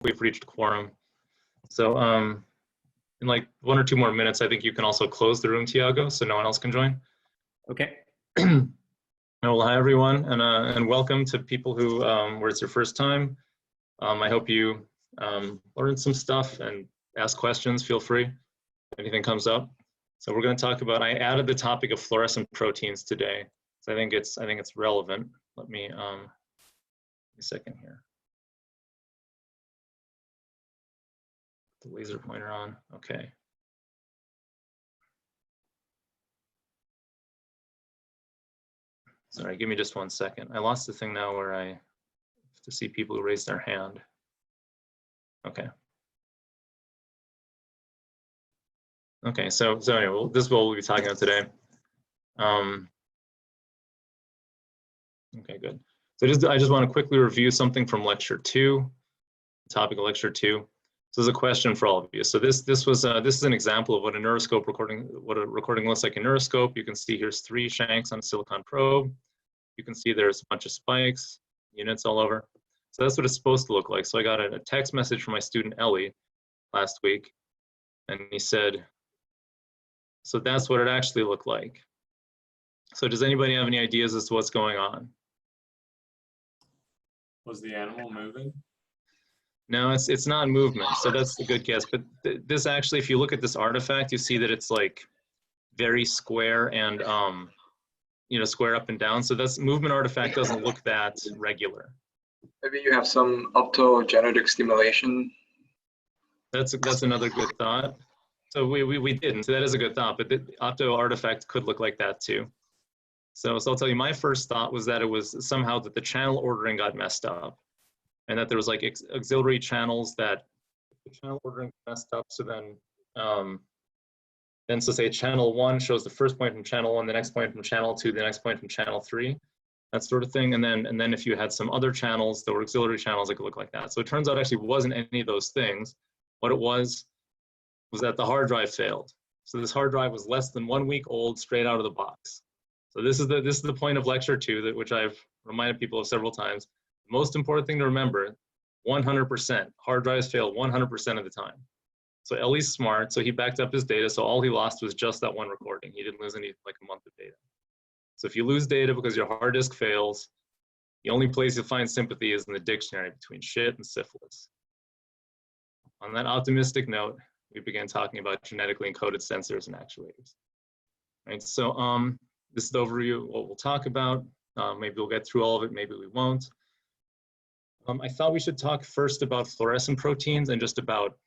we've reached quorum. So in like 1 or 2 more minutes, I think you can also close the room, Tiago, so no one else can join. Okay. Well, hi everyone, and welcome to people who where it's your first time. I hope you learned some stuff and ask questions. Feel free if anything comes up. So we're going to talk about. I added the topic of fluorescent proteins today, so I think it's relevant. Let me a second here. The laser pointer on. Okay. Sorry, give me just 1 second. I lost the thing now where I have to see people who raise their hand. Okay. Okay, so anyway, well, this is what we'll be talking about today. Okay, good. So I just want to quickly review something from lecture 2, topic of lecture 2. So there's a question for all of you. So this is an example of what a neuroscope recording, what a recording looks like in neuroscope. You can see here's 3 shanks on a silicon probe. You can see there's a bunch of spikes, units all over. So that's what it's supposed to look like. So I got a text message from my student Ellie last week, and he said, so that's what it actually looked like. So does anybody have any ideas as to what's going on? Was the animal moving? No, it's not movement. So that's a good guess. But this actually, if you look at this artifact, you see that it's like very square and square up and down. So that's movement artifact doesn't look that regular. Maybe you have some optogenetic stimulation. That's another good thought. So we didn't. So that is a good thought. But the opto artifact could look like that too. So I'll tell you, my first thought was that it was somehow that the channel ordering got messed up, and that there was like auxiliary channels that the channel ordering messed up. So then so say channel 1 shows the first point from channel 1, the next point from channel 2, the next point from channel 3, that sort of thing. And then if you had some other channels that were auxiliary channels, it could look like that. So it turns out actually wasn't any of those things. What it was that the hard drive failed. So this hard drive was less than 1 week old, straight out of the box. So this is the point of lecture 2, which I've reminded people of several times. The most important thing to remember, 100%, hard drives fail 100% of the time. So Ellie's smart, so he backed up his data, so all he lost was just that one recording. He didn't lose any, like a month of data. So if you lose data because your hard disk fails, the only place you'll find sympathy is in the dictionary between shit and syphilis. On that optimistic note, we began talking about genetically encoded sensors and actuators. Right, so this is the overview of what we'll talk about. Maybe we'll get through all of it, maybe we won't. I thought we should talk first about fluorescent proteins and just about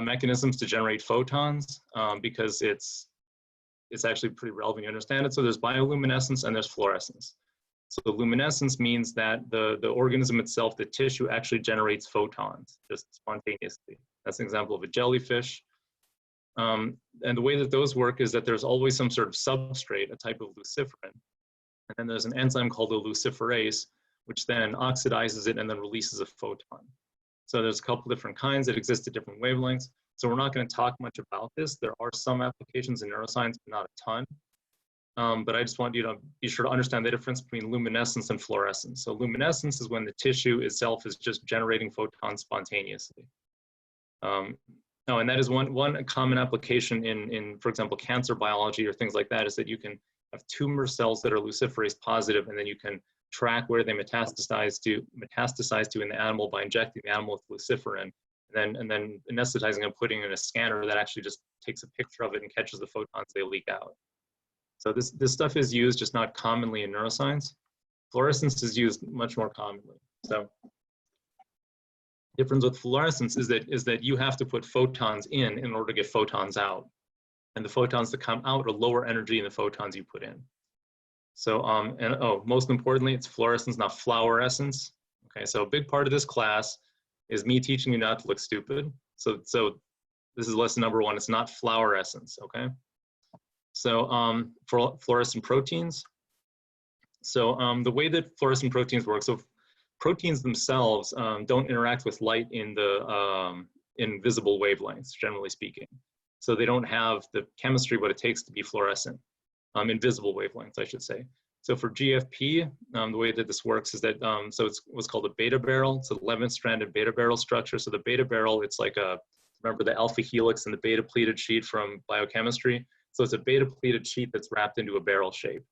mechanisms to generate photons, because it's actually pretty relevant to understand it. So there's bioluminescence and there's fluorescence. So the luminescence means that the organism itself, the tissue, actually generates photons just spontaneously. That's an example of a jellyfish. And the way that those work is that there's always some sort of substrate, a type of luciferin. And then there's an enzyme called a luciferase, which then oxidizes it and then releases a photon. So there's a couple different kinds that exist at different wavelengths. So we're not going to talk much about this. There are some applications in neuroscience, but not a ton. But I just want you to be sure to understand the difference between luminescence and fluorescence. So luminescence is when the tissue itself is just generating photons spontaneously. And that is one common application in, for example, cancer biology or things like that, is that you can have tumor cells that are luciferase positive, and then you can track where they metastasize to in the animal by injecting the animal with luciferin, and then anesthetizing and putting in a scanner that actually just takes a picture of it and catches the photons they leak out. So this stuff is used, just not commonly in neuroscience. Fluorescence is used much more commonly. So difference with fluorescence is that you have to put photons in order to get photons out, and the photons that come out are lower energy than the photons you put in. So most importantly, it's fluorescence, not fluorescence. Okay, so a big part of this class is me teaching you not to look stupid. So this is lesson number 1. It's not fluorescence. Okay. So for fluorescent proteins. So the way that fluorescent proteins work. So proteins themselves don't interact with light in the invisible wavelengths, generally speaking. So they don't have the chemistry what it takes to be fluorescent, invisible wavelengths, I should say. So for GFP, the way that this works is that, so it's what's called a beta barrel. It's an 11-stranded beta barrel structure. So the beta barrel, it's like a, remember the alpha helix and the beta pleated sheet from biochemistry? So it's a beta pleated sheet that's wrapped into a barrel shape.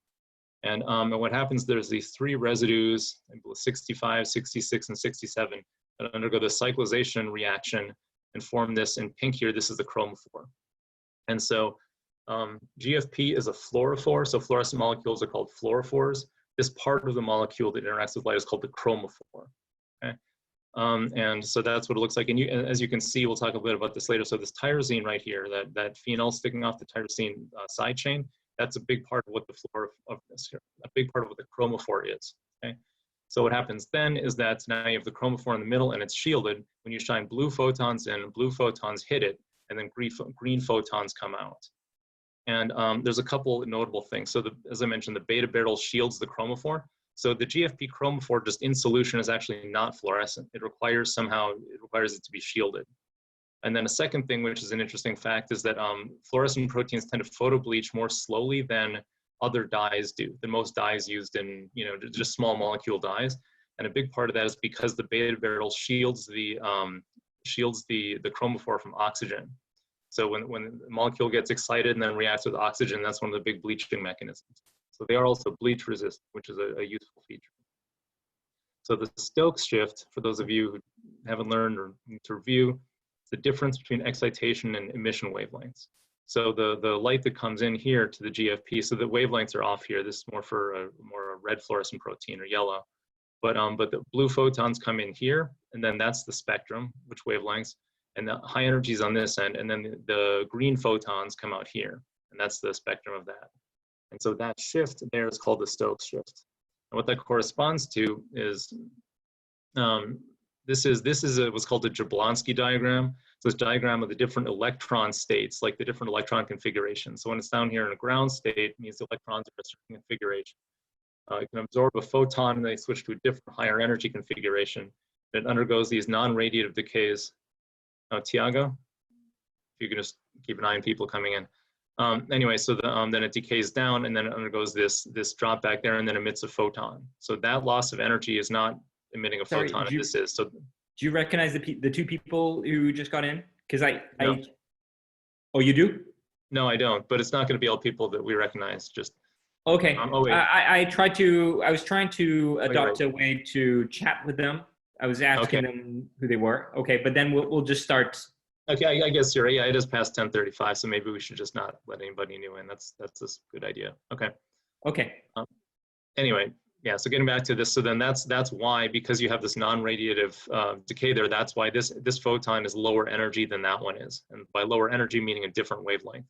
And what happens, there's these 3 residues, 65, 66, and 67, that undergo the cyclization reaction and form this in pink here. This is the chromophore. And so GFP is a fluorophore, so fluorescent molecules are called fluorophores. This part of the molecule that interacts with light is called the chromophore. Okay? And so that's what it looks like. And as you can see, we'll talk a bit about this later. So this tyrosine right here, that phenol sticking off the tyrosine side chain, that's a big part of what the a big part of what the chromophore is. Okay? So what happens then is that now you have the chromophore in the middle and it's shielded. When you shine blue photons in, blue photons hit it, and then green photons come out. And there's a couple notable things. So as I mentioned, the beta barrel shields the chromophore. So the GFP chromophore just in solution is actually not fluorescent. It requires it to be shielded. And then a second thing, which is an interesting fact, is that fluorescent proteins tend to photobleach more slowly than other dyes do, than most dyes used in, just small molecule dyes. And a big part of that is because the beta barrel shields the chromophore from oxygen. So when the molecule gets excited and then reacts with oxygen, that's one of the big bleaching mechanisms. So they are also bleach resistant, which is a useful feature. So the Stokes shift, for those of you who haven't learned or need to review, is the difference between excitation and emission wavelengths. So the light that comes in here to the GFP, so the wavelengths are off here. This is more for a red fluorescent protein or yellow. But the blue photons come in here, and then that's the spectrum, which wavelengths, and the high energies on this end, and then the green photons come out here, and that's the spectrum of that. And so that shift there is called the Stokes shift. And what that corresponds to is, this is what's called the Jablonski diagram. So it's a diagram of the different electron states, like the different electron configurations. So when it's down here in a ground state, it means the electrons are a certain configuration. You can absorb a photon and they switch to a different higher energy configuration. It undergoes these non-radiative decays. Tiago, if you can just keep an eye on people coming in. Anyway, so then it decays down and then it undergoes this drop back there and then emits a photon. So that loss of energy is not emitting a photon. This is. So, do you recognize the 2 people who just got in? Because oh, you do? No, I don't. But it's not going to be all people that we recognize. Just okay. I was trying to adopt a way to chat with them. I was asking them who they were. Okay, but then we'll just start. Okay, I guess you're right. Yeah, it is past 10:35, so maybe we should just not let anybody new in. That's a good idea. Okay. Okay. Anyway, yeah. So getting back to this, so then that's why, because you have this non-radiative decay there, that's why this photon is lower energy than that one is, and by lower energy meaning a different wavelength.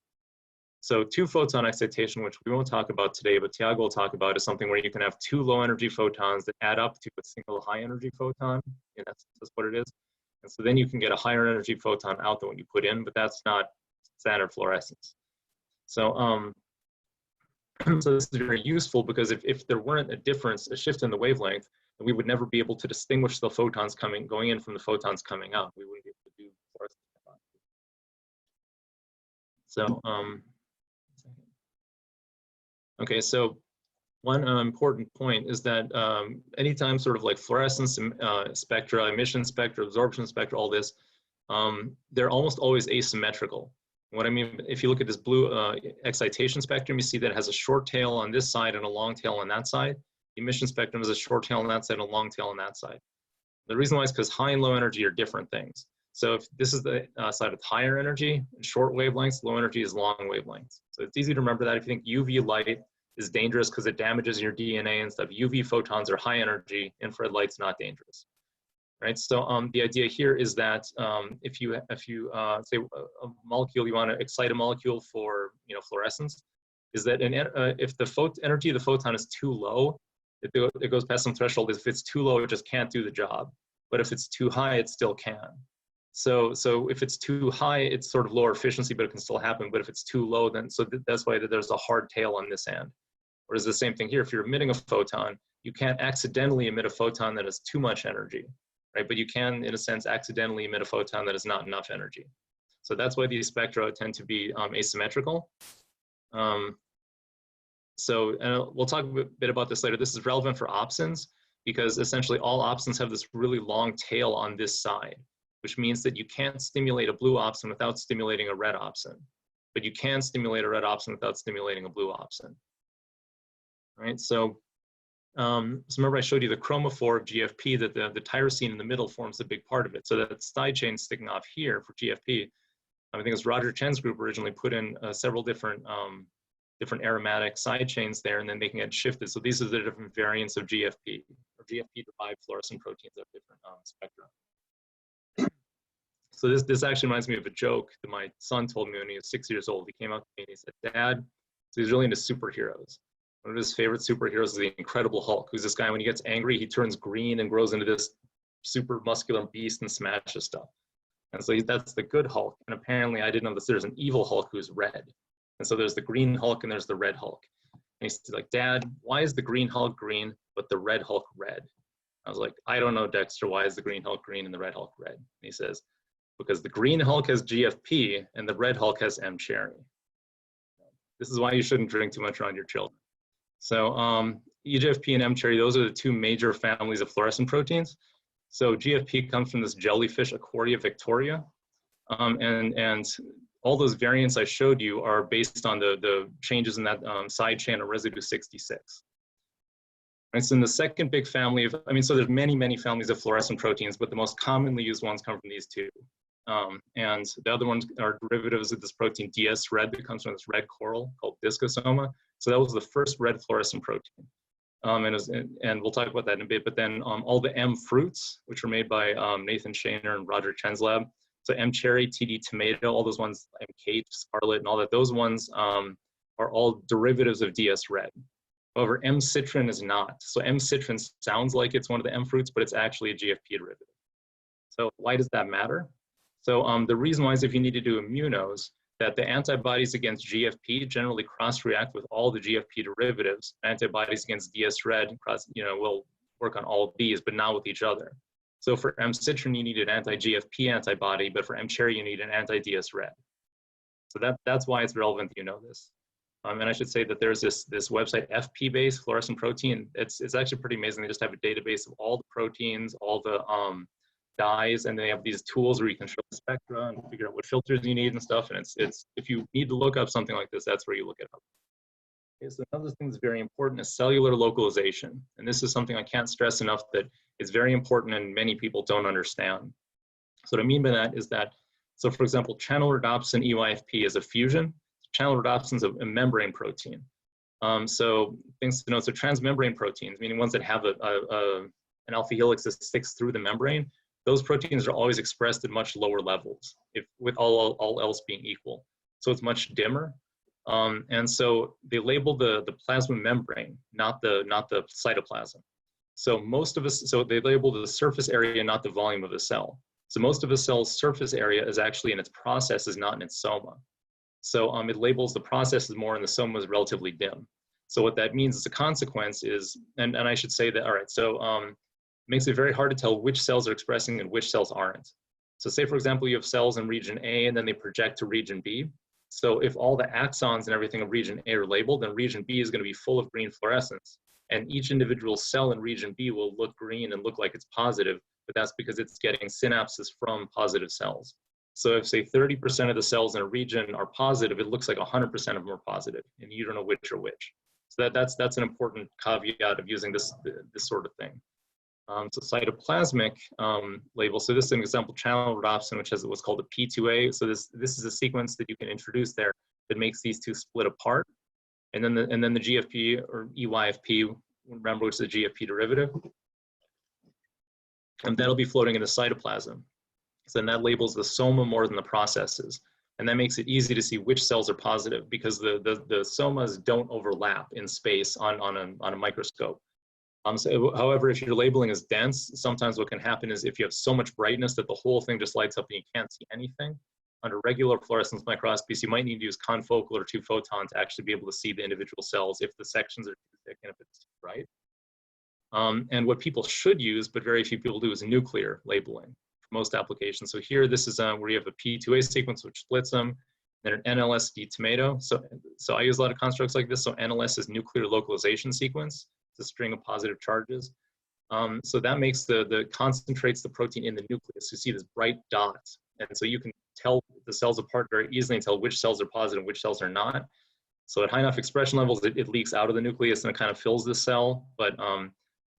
So 2-photon excitation, which we won't talk about today, but Tiago will talk about, is something where you can have 2 low-energy photons that add up to a single high-energy photon. And that's what it is. And so then you can get a higher energy photon out than what you put in, but that's not standard fluorescence. So, so this is very useful because if there weren't a shift in the wavelength, then we would never be able to distinguish the photons going in from the photons coming out. We wouldn't be able to do fluorescence. So, okay, so one important point is that anytime sort of like fluorescence spectra, emission spectra, absorption spectra, all this, they're almost always asymmetrical. What I mean, if you look at this blue excitation spectrum, you see that it has a short tail on this side and a long tail on that side. The emission spectrum is a short tail on that side and a long tail on that side. The reason why is because high and low energy are different things. So if this is the side with higher energy, short wavelengths, low energy is long wavelengths. So it's easy to remember that if you think UV light is dangerous because it damages your DNA and stuff, UV photons are high energy, infrared light's not dangerous, right? So the idea here is that if you say a molecule, you want to excite a molecule for fluorescence, is that if the energy of the photon is too low, it goes past some threshold. If it's too low, it just can't do the job. But if it's too high, it still can. So if it's too high, it's sort of lower efficiency, but it can still happen. But if it's too low, then that's why there's a hard tail on this end. Whereas the same thing here, if you're emitting a photon, you can't accidentally emit a photon that has too much energy, right? But you can, in a sense, accidentally emit a photon that has not enough energy. So that's why these spectra tend to be asymmetrical. So we'll talk a bit about this later. This is relevant for opsins because essentially all opsins have this really long tail on this side, which means that you can't stimulate a blue opsin without stimulating a red opsin, but you can stimulate a red opsin without stimulating a blue opsin. Right? So remember I showed you the chromophore of GFP, that the tyrosine in the middle forms a big part of it. So that side chain sticking off here for GFP, I think it was Roger Chen's group originally put in several different aromatic side chains there and then making it shifted. So these are the different variants of GFP, or GFP-derived fluorescent proteins of different spectra. So this actually reminds me of a joke that my son told me when he was 6 years old. He came up to me and he said, "Dad," so he's really into superheroes. One of his favorite superheroes is the Incredible Hulk, who's this guy, when he gets angry, he turns green and grows into this super muscular beast and smashes stuff. And so that's the good Hulk. And apparently I didn't know this, there's an evil Hulk who's red. And so there's the green Hulk and there's the red Hulk. And he's like, "Dad, why is the green Hulk green, but the red Hulk red?" I was like, "I don't know, Dexter, why is the green Hulk green and the red Hulk red?" And he says, "Because the green Hulk has GFP and the red Hulk has M. cherry." This is why you shouldn't drink too much around your children. So EGFP and M. cherry, those are the two major families of fluorescent proteins. So GFP comes from this jellyfish, Accordia victoria. And all those variants I showed you are based on the changes in that side chain of residue 66. And so in the second big family of, so there's many, many families of fluorescent proteins, but the most commonly used ones come from these two. And the other ones are derivatives of this protein DS red that comes from this red coral called discosoma. So that was the first red fluorescent protein. And we'll talk about that in a bit, but then all the M fruits, which were made by Nathan Shaner and Roger Chen's lab. So M cherry, TD tomato, all those ones, MK, scarlet, and all that, those ones are all derivatives of DS red. However, M citrin is not. So M citrin sounds like it's one of the M fruits, but it's actually a GFP derivative. So why does that matter? So the reason why is if you need to do immunos, that the antibodies against GFP generally cross-react with all the GFP derivatives. Antibodies against DS red will work on all of these, but not with each other. So for M citrin, you need an anti-GFP antibody, but for M cherry, you need an anti-DS red. So that's why it's relevant that you know this. And I should say that there's this website, FP-based fluorescent protein. It's actually pretty amazing. They just have a database of all the proteins, all the dyes, and they have these tools where you can show the spectra and figure out what filters you need and stuff. And it's if you need to look up something like this, that's where you look it up. Okay, so another thing that's very important is cellular localization. And this is something I can't stress enough that it's very important and many people don't understand. So what I mean by that is that, so for example, channel rhodopsin EYFP is a fusion. Channel rhodopsin is a membrane protein. So things to note, so transmembrane proteins, meaning ones that have an alpha helix that sticks through the membrane, those proteins are always expressed at much lower levels, with all else being equal. So it's much dimmer. And so they label the plasma membrane, not the cytoplasm. So so they label the surface area, not the volume of the cell. So most of a cell's surface area is actually in its processes, not in its soma. So it labels the processes more and the soma is relatively dim. So what that means as a consequence is, and I should say that, all right, so it makes it very hard to tell which cells are expressing and which cells aren't. So say, for example, you have cells in region A and then they project to region B. So if all the axons and everything of region A are labeled, then region B is going to be full of green fluorescence. And each individual cell in region B will look green and look like it's positive, but that's because it's getting synapses from positive cells. So if, say, 30% of the cells in a region are positive, it looks like 100% of them are positive, and you don't know which are which. So that's an important caveat of using this sort of thing. So cytoplasmic label. So this is an example channel rhodopsin, which has what's called a P2A. So this is a sequence that you can introduce there that makes these two split apart. And then the GFP or EYFP, remember, which is the GFP derivative, and that'll be floating in the cytoplasm. So then that labels the soma more than the processes. And that makes it easy to see which cells are positive because the somas don't overlap in space on a microscope. So, however, if your labeling is dense, sometimes what can happen is if you have so much brightness that the whole thing just lights up and you can't see anything, under regular fluorescence microscopies, you might need to use confocal or 2 photon to actually be able to see the individual cells if the sections are too thick and if it's too bright. And what people should use, but very few people do, is nuclear labeling for most applications. So here, this is where you have a P2A sequence which splits them, then an NLSD tomato. So I use a lot of constructs like this. So NLS is nuclear localization sequence. It's a string of positive charges. So that makes concentrates the protein in the nucleus. You see this bright dot. And so you can tell the cells apart very easily and tell which cells are positive and which cells are not. So at high enough expression levels, it leaks out of the nucleus and it kind of fills the cell. But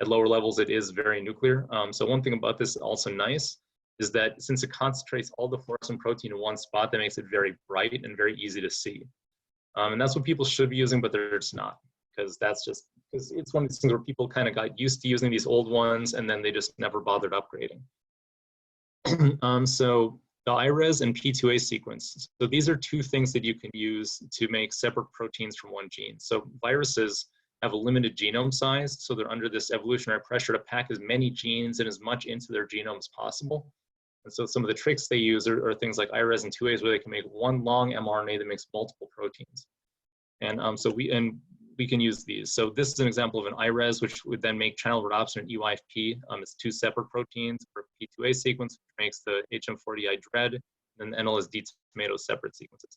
at lower levels, it is very nuclear. So one thing about this also nice is that since it concentrates all the fluorescent protein in one spot, that makes it very bright and very easy to see. And that's what people should be using, but they're just not, because it's one of these things where people kind of got used to using these old ones and then they just never bothered upgrading. So the IRES and P2A sequence. So these are two things that you can use to make separate proteins from one gene. So viruses have a limited genome size, so they're under this evolutionary pressure to pack as many genes and as much into their genome as possible. And so some of the tricks they use are things like IRES and 2As, where they can make one long mRNA that makes multiple proteins. And so we can use these. So this is an example of an IRES, which would then make channel rhodopsin and EYFP. It's two separate proteins for P2A sequence, which makes the HM40I dread, and the NLSD tomato separate sequences.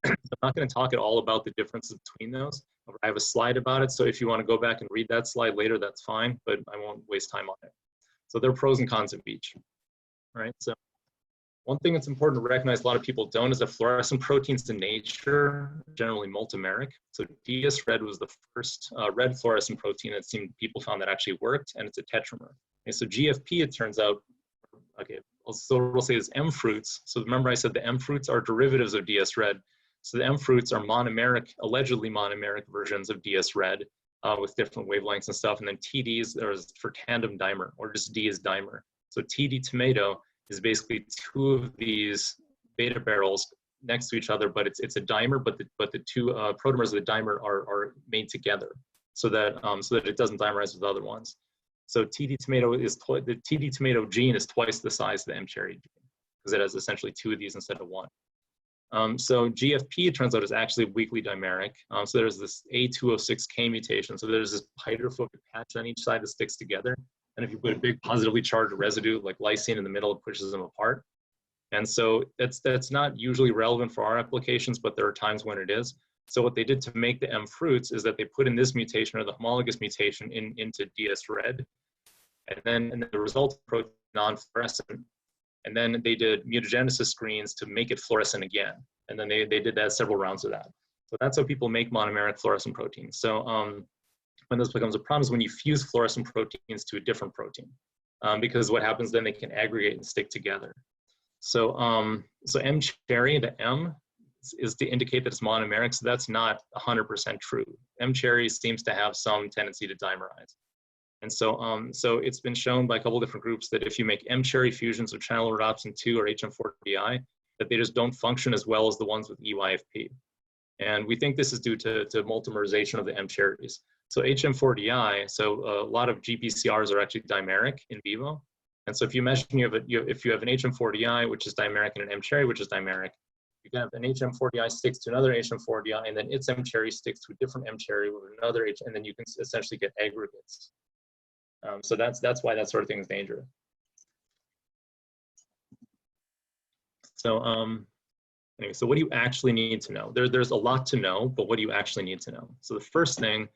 I'm not going to talk at all about the differences between those. I have a slide about it, so if you want to go back and read that slide later, that's fine, but I won't waste time on it. So there are pros and cons of each. All right, so one thing that's important to recognize, a lot of people don't, is that fluorescent proteins in nature are generally multimeric. So DS red was the first red fluorescent protein that people found that actually worked, and it's a tetramer. Okay, so GFP, it turns out, okay, so we'll say is M fruits. So remember I said the M fruits are derivatives of DS red. So the M fruits are monomeric, allegedly monomeric versions of DS red with different wavelengths and stuff. And then TDs are for tandem dimer, or just D is dimer. So TD tomato is basically two of these beta barrels next to each other, but it's a dimer, but the two protomers of the dimer are made together so that it doesn't dimerize with other ones. So TD tomato the TD tomato gene is twice the size of the M cherry gene because it has essentially two of these instead of one. So GFP, it turns out, is actually weakly dimeric. So there's this A206K mutation. So there's this hydrophobic patch on each side that sticks together. And if you put a big positively charged residue like lysine in the middle, it pushes them apart. And so that's not usually relevant for our applications, but there are times when it is. So what they did to make the M fruits is that they put in this mutation, or the homologous mutation, into DS red. And the result protein non-fluorescent. And then they did mutagenesis screens to make it fluorescent again. And then they did that several rounds of that. So that's how people make monomeric fluorescent proteins. So when this becomes a problem is when you fuse fluorescent proteins to a different protein. Because what happens then, they can aggregate and stick together. So, so M cherry, the M, is to indicate that it's monomeric. So that's not 100% true. M cherry seems to have some tendency to dimerize. And so, so it's been shown by a couple of different groups that if you make M cherry fusions of channel rhodopsin 2 or HM40I, that they just don't function as well as the ones with EYFP. And we think this is due to multimerization of the M cherries. So HM40I, so a lot of GPCRs are actually dimeric in vivo. And so if you imagine if you have an HM40I, which is dimeric, and an M cherry, which is dimeric, you can have an HM40I sticks to another HM40I, and then its M cherry sticks to a different M cherry with another H, and then you can essentially get aggregates. So that's why that sort of thing is dangerous. So anyway, so what do you actually need to know? There's a lot to know, but what do you actually need to know? So the first thing,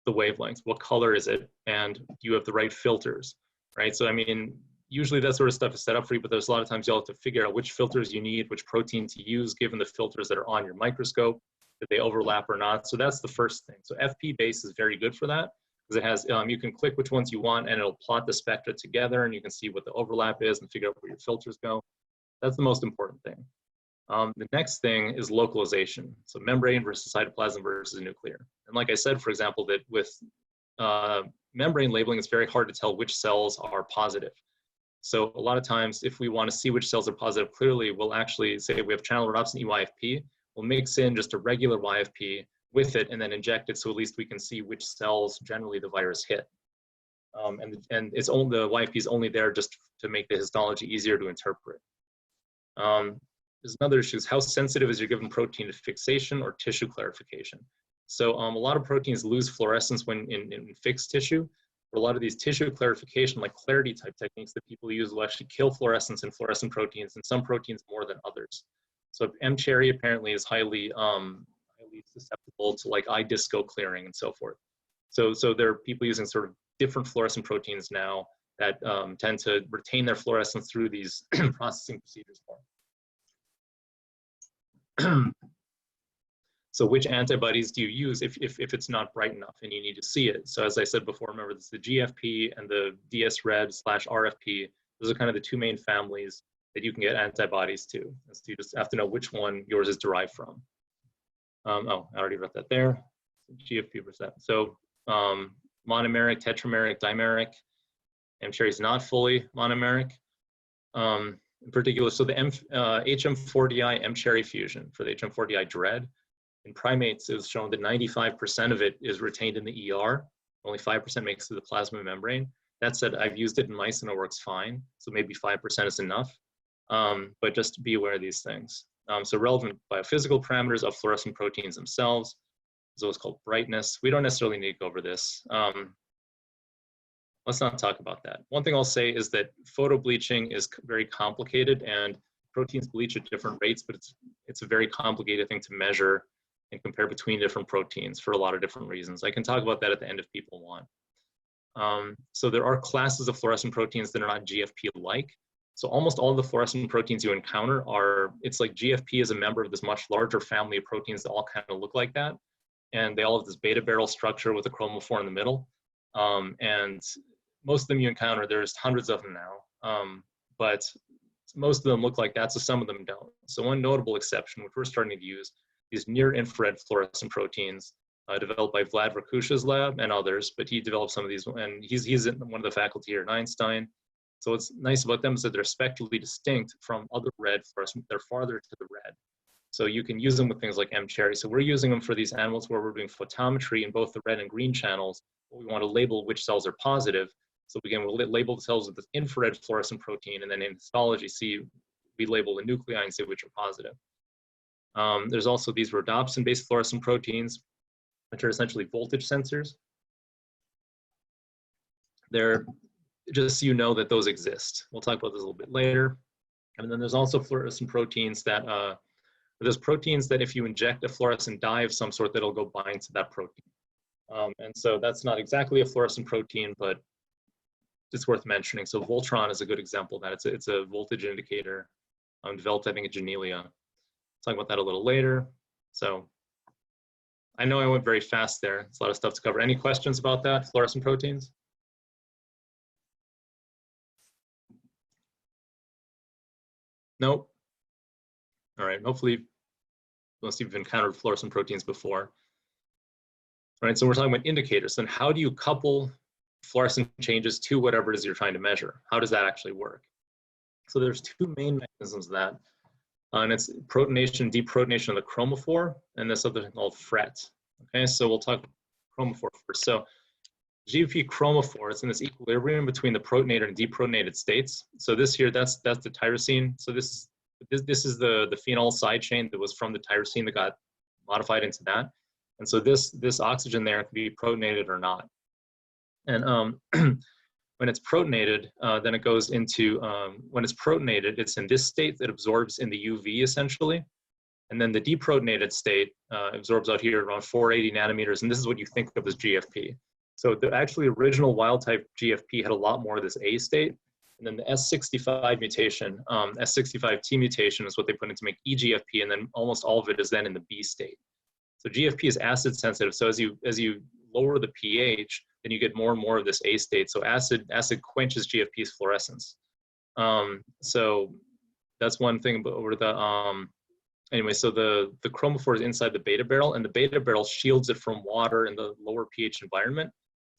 the wavelengths. What color is it? And do you have the right filters, right? So I mean, usually that sort of stuff is set up for you, but there's a lot of times you'll have to figure out which filters you need, which protein to use, given the filters that are on your microscope, that they overlap or not. So that's the first thing. So FP base is very good for that, because it has, you can click which ones you want and it'll plot the spectra together and you can see what the overlap is and figure out where your filters go. That's the most important thing. The next thing is localization. So membrane versus cytoplasm versus nuclear. And like I said, for example, that with membrane labeling, it's very hard to tell which cells are positive. So a lot of times, if we want to see which cells are positive clearly, we'll actually say we have channel rhodopsin EYFP, we'll mix in just a regular YFP with it and then inject it, so at least we can see which cells generally the virus hit. And it's only, the YFP is only there just to make the histology easier to interpret. There's another issue, is how sensitive is your given protein to fixation or tissue clarification? So a lot of proteins lose fluorescence when in fixed tissue. For a lot of these tissue clarification, like clarity type techniques that people use, will actually kill fluorescence in fluorescent proteins, and some proteins more than others. So M-cherry apparently is highly susceptible to like eye disco clearing and so forth. So there are people using sort of different fluorescent proteins now that tend to retain their fluorescence through these processing procedures. So which antibodies do you use if it's not bright enough and you need to see it? So as I said before, remember this is the GFP and the DS-Red/RFP. Those are kind of the two main families that you can get antibodies to. So you just have to know which one yours is derived from. Oh, I already wrote that there. GFP percent. So monomeric, tetrameric, dimeric. M-cherry is not fully monomeric. In particular, so the HM4DI M-cherry fusion for the HM4DI dread, in primates, it was shown that 95% of it is retained in the ER. Only 5% makes it to the plasma membrane. That said, I've used it in mice and it works fine. So maybe 5% is enough. But just be aware of these things. So relevant biophysical parameters of fluorescent proteins themselves is what's called brightness. We don't necessarily need to go over this. Let's not talk about that. One thing I'll say is that photobleaching is very complicated and proteins bleach at different rates, but it's a very complicated thing to measure and compare between different proteins for a lot of different reasons. I can talk about that at the end if people want. So there are classes of fluorescent proteins that are not GFP-like. So almost all the fluorescent proteins you encounter are, it's like GFP is a member of this much larger family of proteins that all kind of look like that. And they all have this beta barrel structure with a chromophore in the middle. And most of them you encounter, there's hundreds of them now, but most of them look like that, so some of them don't. So one notable exception, which we're starting to use, is near-infrared fluorescent proteins developed by Vlad Rakusha's lab and others, but he developed some of these, and he's in one of the faculty here at Einstein. So what's nice about them is that they're spectrally distinct from other red fluorescent, they're farther to the red. So you can use them with things like M-cherry. So we're using them for these animals where we're doing photometry in both the red and green channels. We want to label which cells are positive. So again, we'll label the cells with this infrared fluorescent protein, and then in histology, we label the nuclei and see which are positive. There's also these rhodopsin-based fluorescent proteins, which are essentially voltage sensors. They're just so you know that those exist. We'll talk about this a little bit later. And then there's also fluorescent proteins that, there's proteins that if you inject a fluorescent dye of some sort, that'll go bind to that protein. And so that's not exactly a fluorescent protein, but it's worth mentioning. So Voltron is a good example of that. It's a voltage indicator developed, I think, at Genelia. Talk about that a little later. So I know I went very fast there. It's a lot of stuff to cover. Any questions about that, fluorescent proteins? Nope. All right, hopefully most of you have encountered fluorescent proteins before. All right, so we're talking about indicators. Then how do you couple fluorescent changes to whatever it is you're trying to measure? How does that actually work? So there's two main mechanisms of that. And it's protonation, deprotonation of the chromophore, and this other thing called FRET. Okay, so we'll talk chromophore first. So GFP chromophore is in this equilibrium between the protonated and deprotonated states. So this here, that's the tyrosine. So this is the phenol side chain that was from the tyrosine that got modified into that. And so this oxygen there can be protonated or not. And when it's protonated, then it goes into, when it's protonated, it's in this state that absorbs in the UV essentially. And then the deprotonated state absorbs out here around 480 nanometers. And this is what you think of as GFP. So the actually original wild type GFP had a lot more of this A state. And then the S65 mutation, S65T mutation is what they put in to make eGFP. And then almost all of it is then in the B state. So GFP is acid sensitive. So as you lower the pH, then you get more and more of this A state. So acid quenches GFP's fluorescence. So that's one thing over the, anyway, so the chromophore is inside the beta barrel, and the beta barrel shields it from water in the lower pH environment.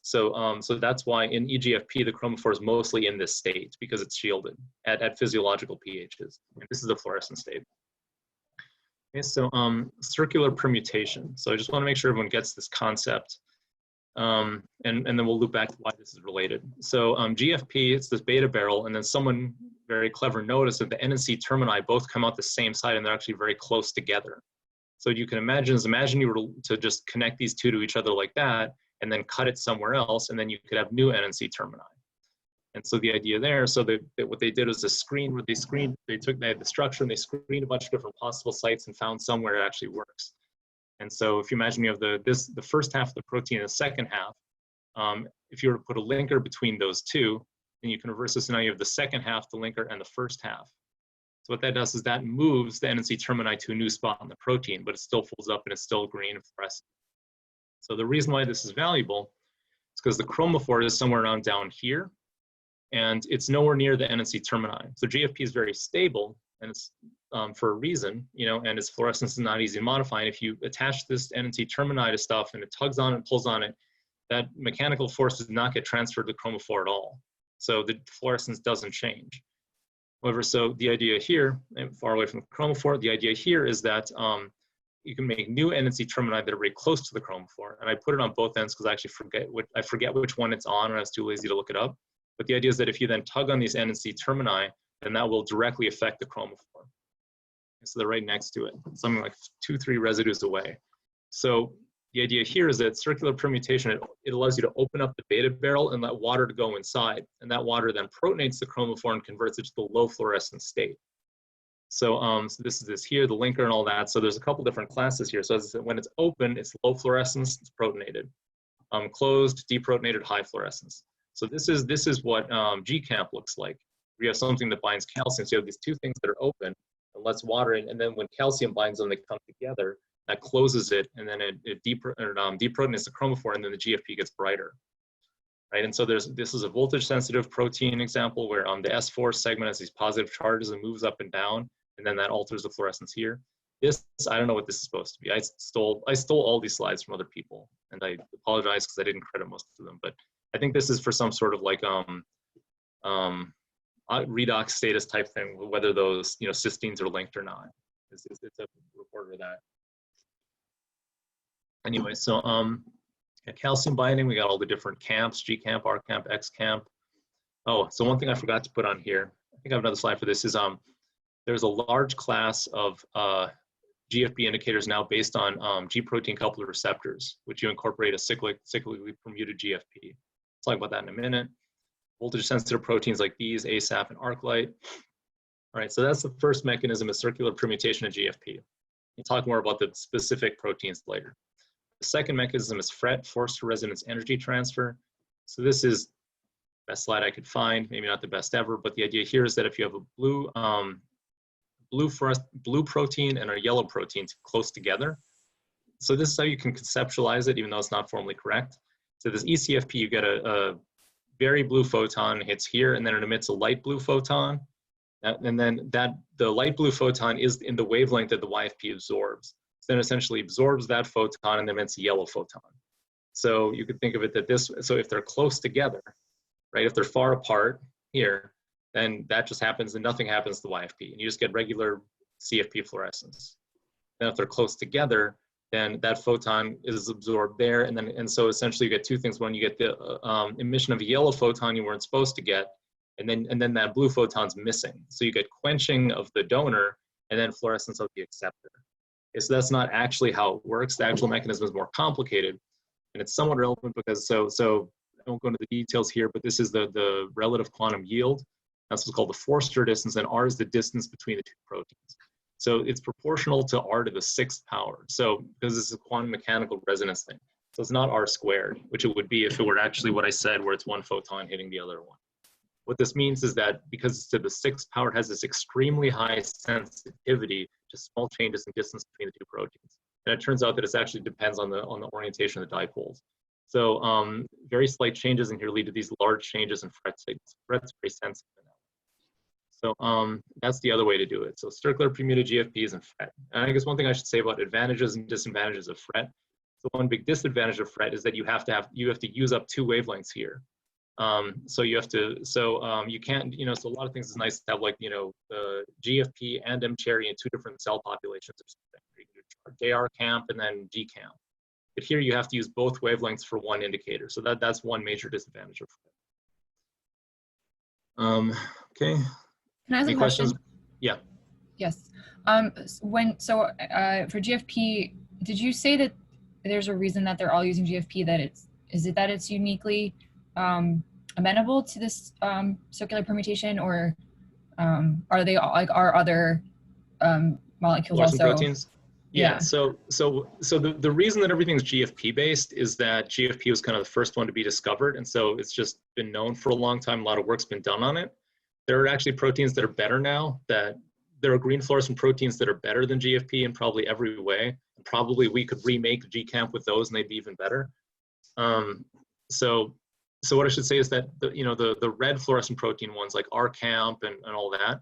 So, so that's why in eGFP, the chromophore is mostly in this state because it's shielded at physiological pHs. And this is the fluorescent state. Okay, so circular permutation. So I just want to make sure everyone gets this concept. And then we'll loop back to why this is related. So GFP, it's this beta barrel, and then someone very clever noticed that the N and C termini both come out the same side, and they're actually very close together. So you can imagine you were to just connect these two to each other like that, and then cut it somewhere else, and then you could have new N and C termini. And so the idea there, so what they did was a screen where they had the structure and they screened a bunch of different possible sites and found somewhere it actually works. And so if you imagine you have the first half of the protein and the second half, if you were to put a linker between those two, then you can reverse this, and now you have the second half, the linker, and the first half. So what that does is that moves the NNC termini to a new spot on the protein, but it still folds up and it's still green and fluorescent. So the reason why this is valuable is because the chromophore is somewhere around down here, and it's nowhere near the NNC termini. So GFP is very stable, and it's for a reason, and its fluorescence is not easy to modify. And if you attach this NNC termini to stuff and it tugs on it, pulls on it, that mechanical force does not get transferred to the chromophore at all. So the fluorescence doesn't change. However, so the idea here, and far away from the chromophore, the idea here is that you can make new NNC termini that are very close to the chromophore. And I put it on both ends because I actually forget which one it's on, and I was too lazy to look it up. But the idea is that if you then tug on these NNC termini, then that will directly affect the chromophore. So they're right next to it, something like 2-3 residues away. So the idea here is that circular permutation, it allows you to open up the beta barrel and let water to go inside. And that water then protonates the chromophore and converts it to the low fluorescent state. So, so this is this here, the linker and all that. So there's a couple different classes here. So as I said, when it's open, it's low fluorescence, it's protonated. Closed, deprotonated, high fluorescence. So this is what GCaMP looks like. We have something that binds calcium. So you have these two things that are open and lets water in. And then when calcium binds them, they come together. That closes it, and then it deprotonates the chromophore, and then the GFP gets brighter, right? And so this is a voltage-sensitive protein example where the S4 segment has these positive charges and moves up and down, and then that alters the fluorescence here. This, I don't know what this is supposed to be. I stole all these slides from other people, and I apologize because I didn't credit most of them, but I think this is for some sort of like redox status type thing, whether those cysteines are linked or not. It's a report of that. Anyway, so calcium binding, we got all the different camps, GCaMP, RCaMP, XCaMP. Oh, so one thing I forgot to put on here, I think I have another slide for this, is there's a large class of GFP indicators now based on G protein coupled receptors, which you incorporate a cyclically permuted GFP. Let's talk about that in a minute. Voltage sensitive proteins like these, ASAP and ArcLight. All right, so that's the first mechanism, is circular permutation of GFP. We'll talk more about the specific proteins later. The second mechanism is FRET, force to resonance energy transfer. So this is the best slide I could find, maybe not the best ever, but the idea here is that if you have a blue protein and a yellow protein close together, so this is how you can conceptualize it, even though it's not formally correct. So this ECFP, you get a very blue photon, hits here, and then it emits a light blue photon. And then the light blue photon is in the wavelength that the YFP absorbs. So then essentially absorbs that photon and then emits a yellow photon. So you could think of it that so if they're close together, right, if they're far apart here, then that just happens and nothing happens to the YFP. And you just get regular CFP fluorescence. Then if they're close together, then that photon is absorbed there. And so essentially you get two things. One, you get the emission of a yellow photon you weren't supposed to get, and then that blue photon's missing. So you get quenching of the donor and then fluorescence of the acceptor. Okay, so that's not actually how it works. The actual mechanism is more complicated, and it's somewhat relevant because so I won't go into the details here, but this is the relative quantum yield. That's what's called the Forster distance, and R is the distance between the two proteins. So it's proportional to R to the 6th power. So because this is a quantum mechanical resonance thing. So it's not R squared, which it would be if it were actually what I said, where it's one photon hitting the other one. What this means is that because it's to the 6th power, it has this extremely high sensitivity to small changes in distance between the two proteins. And it turns out that it actually depends on the orientation of the dipoles. So very slight changes in here lead to these large changes in FRET signals. FRET's very sensitive in that. So that's the other way to do it. So circular permuted GFPs and FRET. And I guess one thing I should say about advantages and disadvantages of FRET. So one big disadvantage of FRET is that you have to use up 2 wavelengths here. So you have to, you can't, so a lot of things is nice to have, like, the GFP and M-cherry in 2 different cell populations or something. You can do JR-CaMP and then GCaMP. But here you have to use both wavelengths for one indicator. So that's one major disadvantage of FRET. Okay. Can I ask a question? Yeah. Yes. For GFP, did you say that there's a reason that they're all using GFP, that it's uniquely amenable to this circular permutation, or are they all, like, are other molecules Fluorescent also? proteins? Yeah. So the reason that everything's GFP based is that GFP was kind of the first one to be discovered, and so it's just been known for a long time. A lot of work's been done on it. There are actually proteins that are better now. That there are green fluorescent proteins that are better than GFP in probably every way. And probably we could remake GCaMP with those, and they'd be even better. So what I should say is that the red fluorescent protein ones like RCaMP and all that.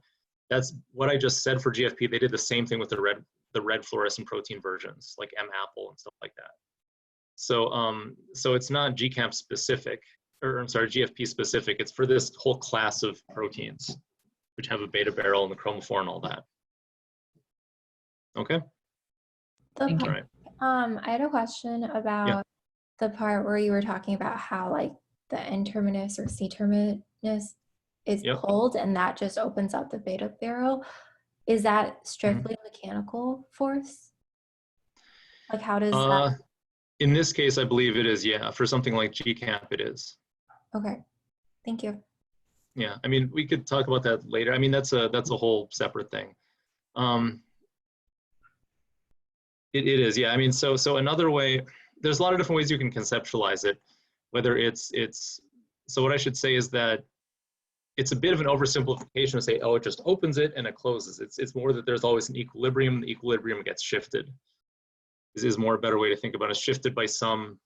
That's what I just said for GFP. They did the same thing with the red fluorescent protein versions, like M-Apple and stuff like that. So it's not GCaMP specific, or I'm sorry, GFP specific. It's for this whole class of proteins, which have a beta barrel and the chromophore and all that. Okay. Thank you. All right. I had a question about the part where you were talking about how like the N-terminus or C-terminus is pulled, and that just opens up the beta barrel. Is that strictly mechanical force? Like, how does that? In this case, I believe it is, yeah. For something like GCaMP, it is. Okay, thank you. Yeah, I mean, we could talk about that later. I mean, that's a whole separate thing. It is, yeah. I mean, so another way, there's a lot of different ways you can conceptualize it. Whether it's so what I should say is that it's a bit of an oversimplification to say, oh, it just opens it and it closes. It's more that there's always an equilibrium. The equilibrium gets shifted. This is more a better way to think about it. It's shifted by some,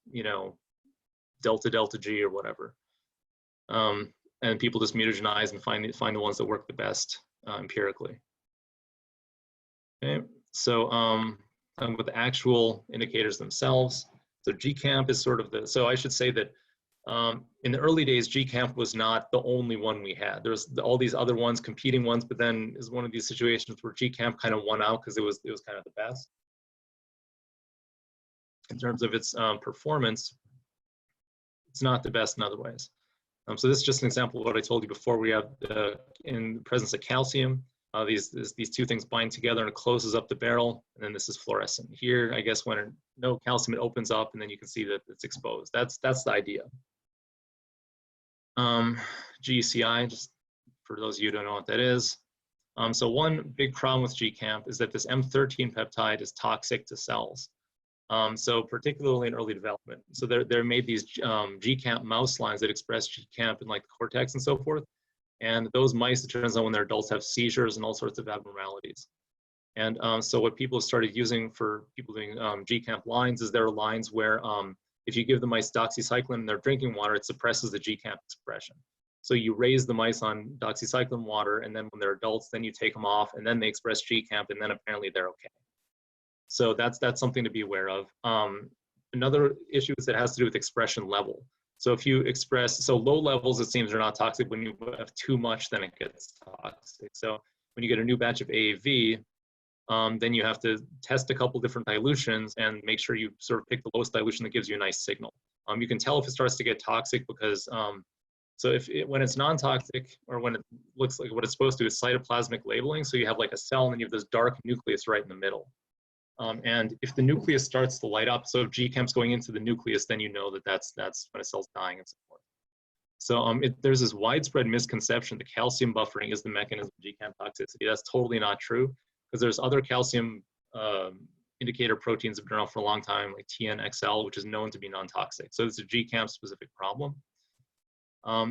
delta G or whatever. And people just mutagenize and find the ones that work the best empirically. Okay, so talking about the actual indicators themselves. So GCaMP is sort of so I should say that in the early days, GCaMP was not the only one we had. There's all these other ones, competing ones, but then is one of these situations where GCaMP kind of won out because it was kind of the best in terms of its performance. It's not the best in other ways. So this is just an example of what I told you before. We have in the presence of calcium, these two things bind together and it closes up the barrel, and then this is fluorescent. Here, I guess when no calcium, it opens up, and then you can see that it's exposed. That's the idea. GCI, just for those of you who don't know what that is. So one big problem with GCaMP is that this M13 peptide is toxic to cells. So particularly in early development. So they're made these GCaMP mouse lines that express GCaMP in like the cortex and so forth. And those mice, it turns out when they're adults, have seizures and all sorts of abnormalities. And so what people have started using for people doing GCaMP lines is there are lines where if you give the mice doxycycline in their drinking water, it suppresses the GCaMP expression. So you raise the mice on doxycycline water, and then when they're adults, then you take them off, and then they express GCaMP, and then apparently they're okay. So that's something to be aware of. Another issue is it has to do with expression level. So if you express, so low levels, it seems, are not toxic. When you have too much, then it gets toxic. So when you get a new batch of AAV, then you have to test a couple different dilutions and make sure you sort of pick the lowest dilution that gives you a nice signal. You can tell if it starts to get toxic because, so when it's non-toxic, or when it looks like what it's supposed to, is cytoplasmic labeling. So you have like a cell and then you have this dark nucleus right in the middle. And if the nucleus starts to light up, so if GCaMP's going into the nucleus, then you know that that's when a cell's dying and so forth. So there's this widespread misconception that calcium buffering is the mechanism of GCaMP toxicity. That's totally not true, because there's other calcium indicator proteins that have been around for a long time, like TNXL, which is known to be non-toxic. So it's a GCaMP specific problem.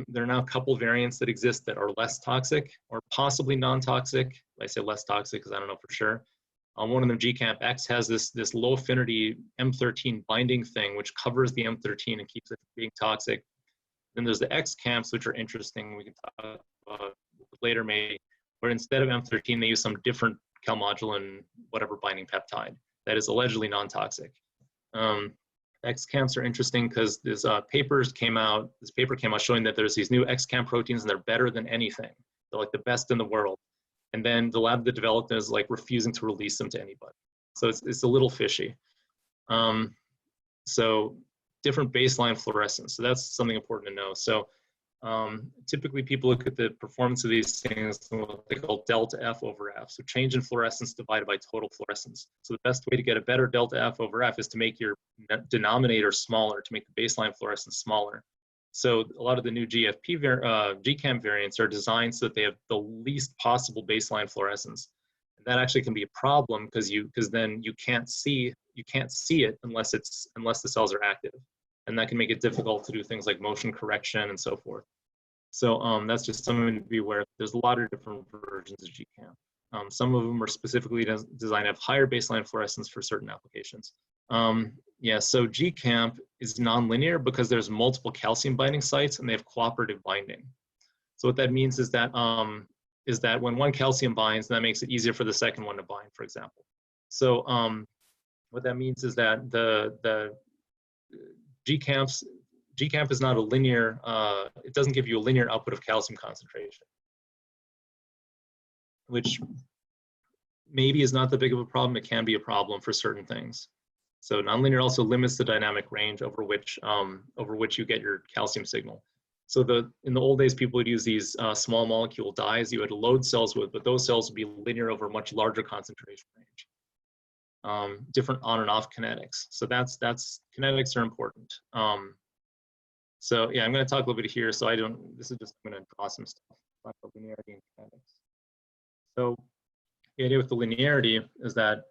There are now a couple variants that exist that are less toxic or possibly non-toxic. I say less toxic because I don't know for sure. One of them, GCaMP-X, has this low affinity M13 binding thing, which covers the M13 and keeps it from being toxic. Then there's the X-CaMPs, which are interesting. We can talk about later maybe, where instead of M13, they use some different calmodulin, whatever binding peptide that is allegedly non-toxic. X-CaMPs are interesting because this paper came out showing that there's these new X-CaMP proteins and they're better than anything. They're like the best in the world. And then the lab that developed them is like refusing to release them to anybody. So it's a little fishy. So different baseline fluorescence. So that's something important to know. So typically people look at the performance of these things in what they call delta F over F. So change in fluorescence divided by total fluorescence. So the best way to get a better delta F over F is to make your denominator smaller, to make the baseline fluorescence smaller. So a lot of the new GCaMP variants are designed so that they have the least possible baseline fluorescence. And that actually can be a problem because then you can't see it unless the cells are active, and that can make it difficult to do things like motion correction and so forth. So that's just something to be aware of. There's a lot of different versions of GCaMP. Some of them are specifically designed to have higher baseline fluorescence for certain applications. Yeah, so GCaMP is nonlinear because there's multiple calcium binding sites and they have cooperative binding. So what that means is that when one calcium binds, that makes it easier for the second one to bind, for example. So what that means is that the GCaMP is not a linear, it doesn't give you a linear output of calcium concentration, which maybe is not that big of a problem. It can be a problem for certain things. So nonlinear also limits the dynamic range over which you get your calcium signal. So in the old days, people would use these small molecule dyes you had to load cells with, but those cells would be linear over a much larger concentration range. Different on and off kinetics. So kinetics are important. So yeah, I'm going to talk a little bit here. So I'm going to draw some stuff about the linearity and kinetics. So the idea with the linearity is that,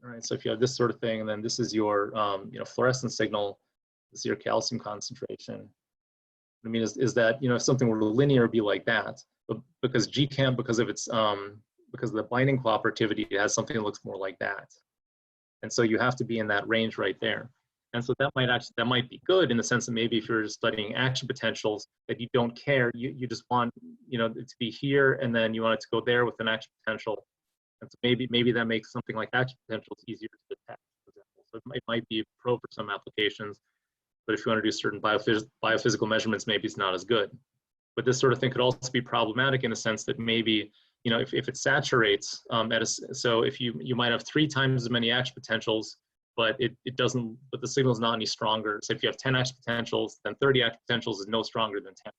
all right, so if you have this sort of thing, and then this is your fluorescent signal, this is your calcium concentration. What I mean is that, if something were linear, it'd be like that. But because GCaMP, because of the binding cooperativity, it has something that looks more like that. And so you have to be in that range right there. And so that might be good in the sense that maybe if you're studying action potentials that you don't care, you just want it to be here, and then you want it to go there with an action potential. And so maybe that makes something like action potentials easier to detect, for example. So it might be a pro for some applications, but if you want to do certain biophysical measurements, maybe it's not as good. But this sort of thing could also be problematic in the sense that maybe, if it saturates, so if you might have 3 times as many action potentials, but but the signal is not any stronger. So if you have 10 action potentials, then 30 action potentials is no stronger than 10.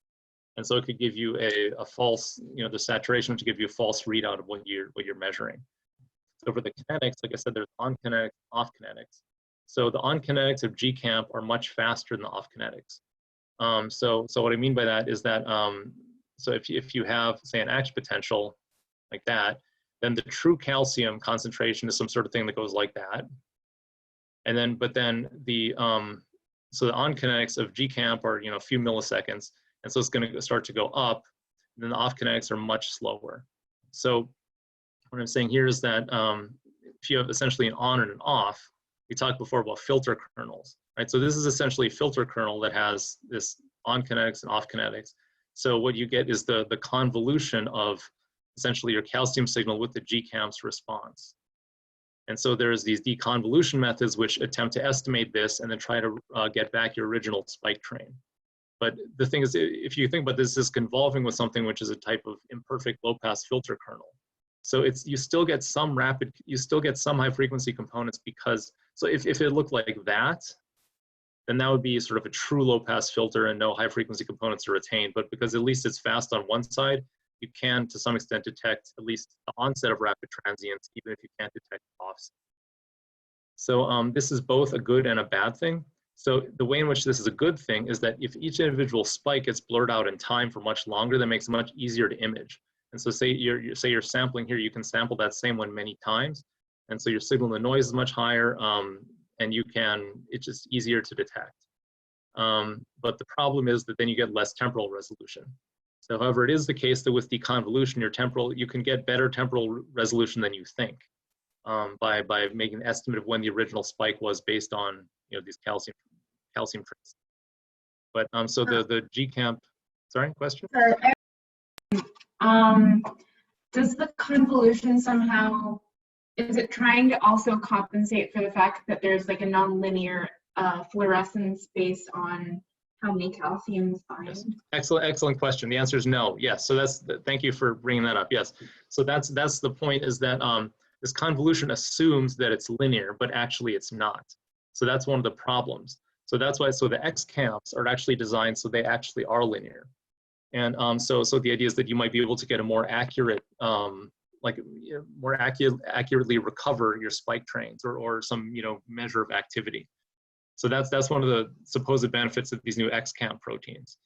And so it could give you a false, the saturation to give you a false readout of what you're measuring. So for the kinetics, like I said, there's on kinetics, off kinetics. So the on kinetics of GCaMP are much faster than the off kinetics. So what I mean by that is that, so if you have, say, an action potential like that, then the true calcium concentration is some sort of thing that goes like that. And then, so the on kinetics of GCaMP are, a few milliseconds. And so it's going to start to go up, and then the off kinetics are much slower. So what I'm saying here is that if you have essentially an on and an off, we talked before about filter kernels, right? So this is essentially a filter kernel that has this on kinetics and off kinetics. So what you get is the convolution of essentially your calcium signal with the GCaMP's response. And so there's these deconvolution methods which attempt to estimate this and then try to get back your original spike train. But the thing is, if you think about this is convolving with something which is a type of imperfect low-pass filter kernel. So you still get some high frequency components because, so if it looked like that, then that would be sort of a true low-pass filter and no high frequency components are retained. But because at least it's fast on one side, you can to some extent detect at least the onset of rapid transients, even if you can't detect the offset. So this is both a good and a bad thing. So the way in which this is a good thing is that if each individual spike gets blurred out in time for much longer, that makes it much easier to image. And so say you're sampling here, you can sample that same one many times. And so your signal to noise is much higher, and it's just easier to detect. But the problem is that then you get less temporal resolution. So however, it is the case that with deconvolution, you can get better temporal resolution than you think by making an estimate of when the original spike was based on these calcium traces. But so the GCaMP, sorry, question? Does the convolution somehow, is it trying to also compensate for the fact that there's like a nonlinear fluorescence based on how many calciums bind? Yes. Excellent question. The answer is no. Yes. So thank you for bringing that up. Yes. So that's the point, is that this convolution assumes that it's linear, but actually it's not. So that's one of the problems. So that's why, so the XCaMPs are actually designed so they actually are linear. And so the idea is that you might be able to get a more accurate, accurately recover your spike trains or some measure of activity. So that's one of the supposed benefits of these new GCaMP proteins.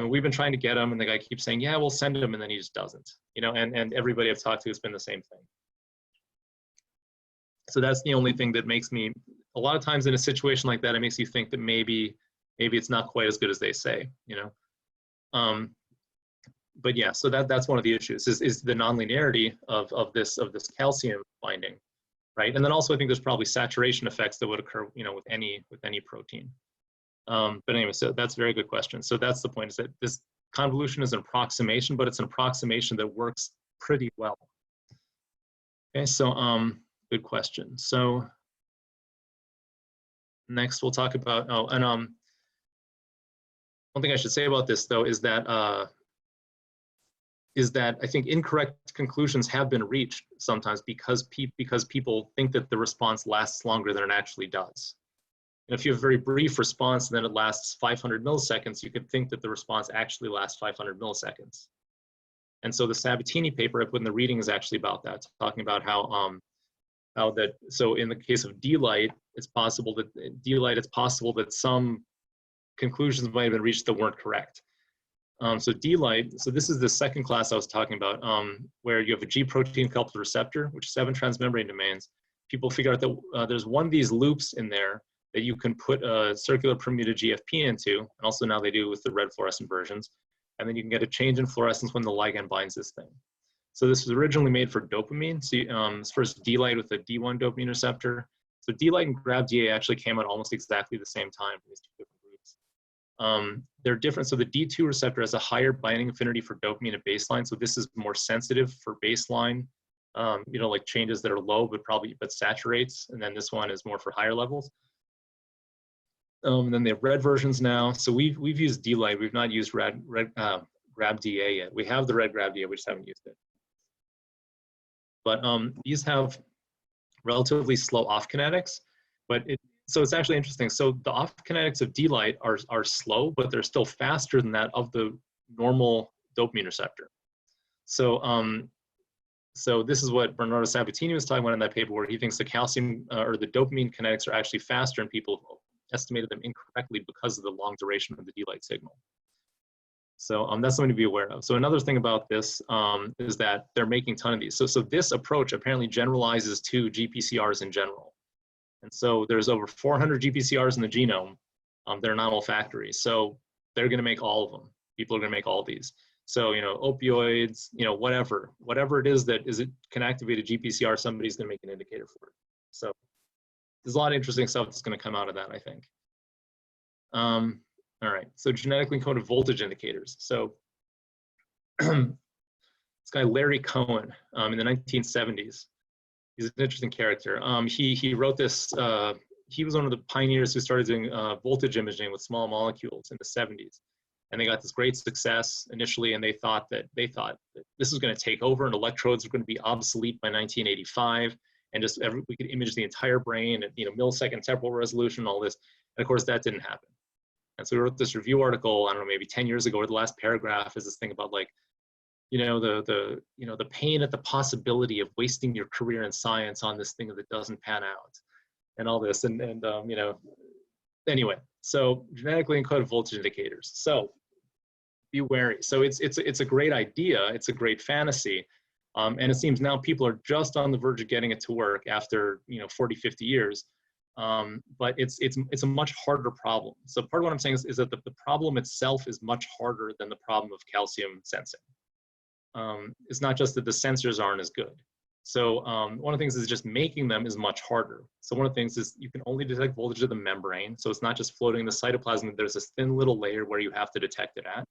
We've been trying to get him, and the guy keeps saying, yeah, we'll send him, and then he just doesn't, you know, and everybody I've talked to has been the same thing. So that's the only thing that makes me, a lot of times in a situation like that, it makes you think that maybe it's not quite as good as they say, you know. But yeah, so that's one of the issues is the nonlinearity of this calcium binding, right? And then also I think there's probably saturation effects that would occur, you know, with any protein. But anyway, so that's a very good question. So that's the point, is that this convolution is an approximation, but it's an approximation that works pretty well. Okay, so good question. So next we'll talk about, one thing I should say about this though is that I think incorrect conclusions have been reached sometimes because people think that the response lasts longer than it actually does. And if you have a very brief response and then it lasts 500 milliseconds, you could think that the response actually lasts 500 milliseconds. And so the Sabatini paper I put in the reading is actually about that, talking about how so in the case of D-light, it's possible that some conclusions might have been reached that weren't correct. So D-light, so this is the second class I was talking about, where you have a G protein coupled receptor, which is 7 transmembrane domains. People figure out that there's one of these loops in there that you can put a circular permuted GFP into, and also now they do with the red fluorescent versions, and then you can get a change in fluorescence when the ligand binds this thing. So this was originally made for dopamine. So it's first D-light with a D1 dopamine receptor. So D-light and GrabDA actually came out almost exactly the same time from these two different groups. They're different. So the D2 receptor has a higher binding affinity for dopamine at baseline. So this is more sensitive for baseline, you know, like changes that are low, but saturates. And then this one is more for higher levels. And then they have red versions now. So we've used D-light. We've not used GrabDA yet. We have the red GrabDA, we just haven't used it. But these have relatively slow off kinetics, so it's actually interesting. So the off kinetics of D-light are slow, but they're still faster than that of the normal dopamine receptor. So so this is what Bernardo Sabatini was talking about in that paper, where he thinks the calcium or the dopamine kinetics are actually faster, and people estimated them incorrectly because of the long duration of the D-light signal. So that's something to be aware of. So another thing about this is that they're making a ton of these. So this approach apparently generalizes to GPCRs in general. And so there's over 400 GPCRs in the genome that are not olfactory. So they're going to make all of them. People are going to make all of these. So, you know, opioids, you know, whatever it is that can activate a GPCR, somebody's going to make an indicator for it. So there's a lot of interesting stuff that's going to come out of that, I think. All right, so genetically encoded voltage indicators. So this guy, Larry Cohen, in the 1970s, he's an interesting character. He wrote this, he was one of the pioneers who started doing voltage imaging with small molecules in the 70s. And they got this great success initially, and they thought that this was going to take over and electrodes were going to be obsolete by 1985. And just we could image the entire brain at, you know, millisecond temporal resolution, all this. And of course, that didn't happen. And so we wrote this review article, I don't know, maybe 10 years ago, where the last paragraph is this thing about, like, you know, the pain at the possibility of wasting your career in science on this thing that doesn't pan out, and all this, and you know, anyway. So genetically encoded voltage indicators. So be wary. So it's a great idea. It's a great fantasy, and it seems now people are just on the verge of getting it to work after, you know, 40, 50 years. But it's a much harder problem. So part of what I'm saying is that the problem itself is much harder than the problem of calcium sensing. It's not just that the sensors aren't as good. So one of the things is just making them is much harder. So one of the things is you can only detect voltage of the membrane. So it's not just floating in the cytoplasm. There's this thin little layer where you have to detect it at.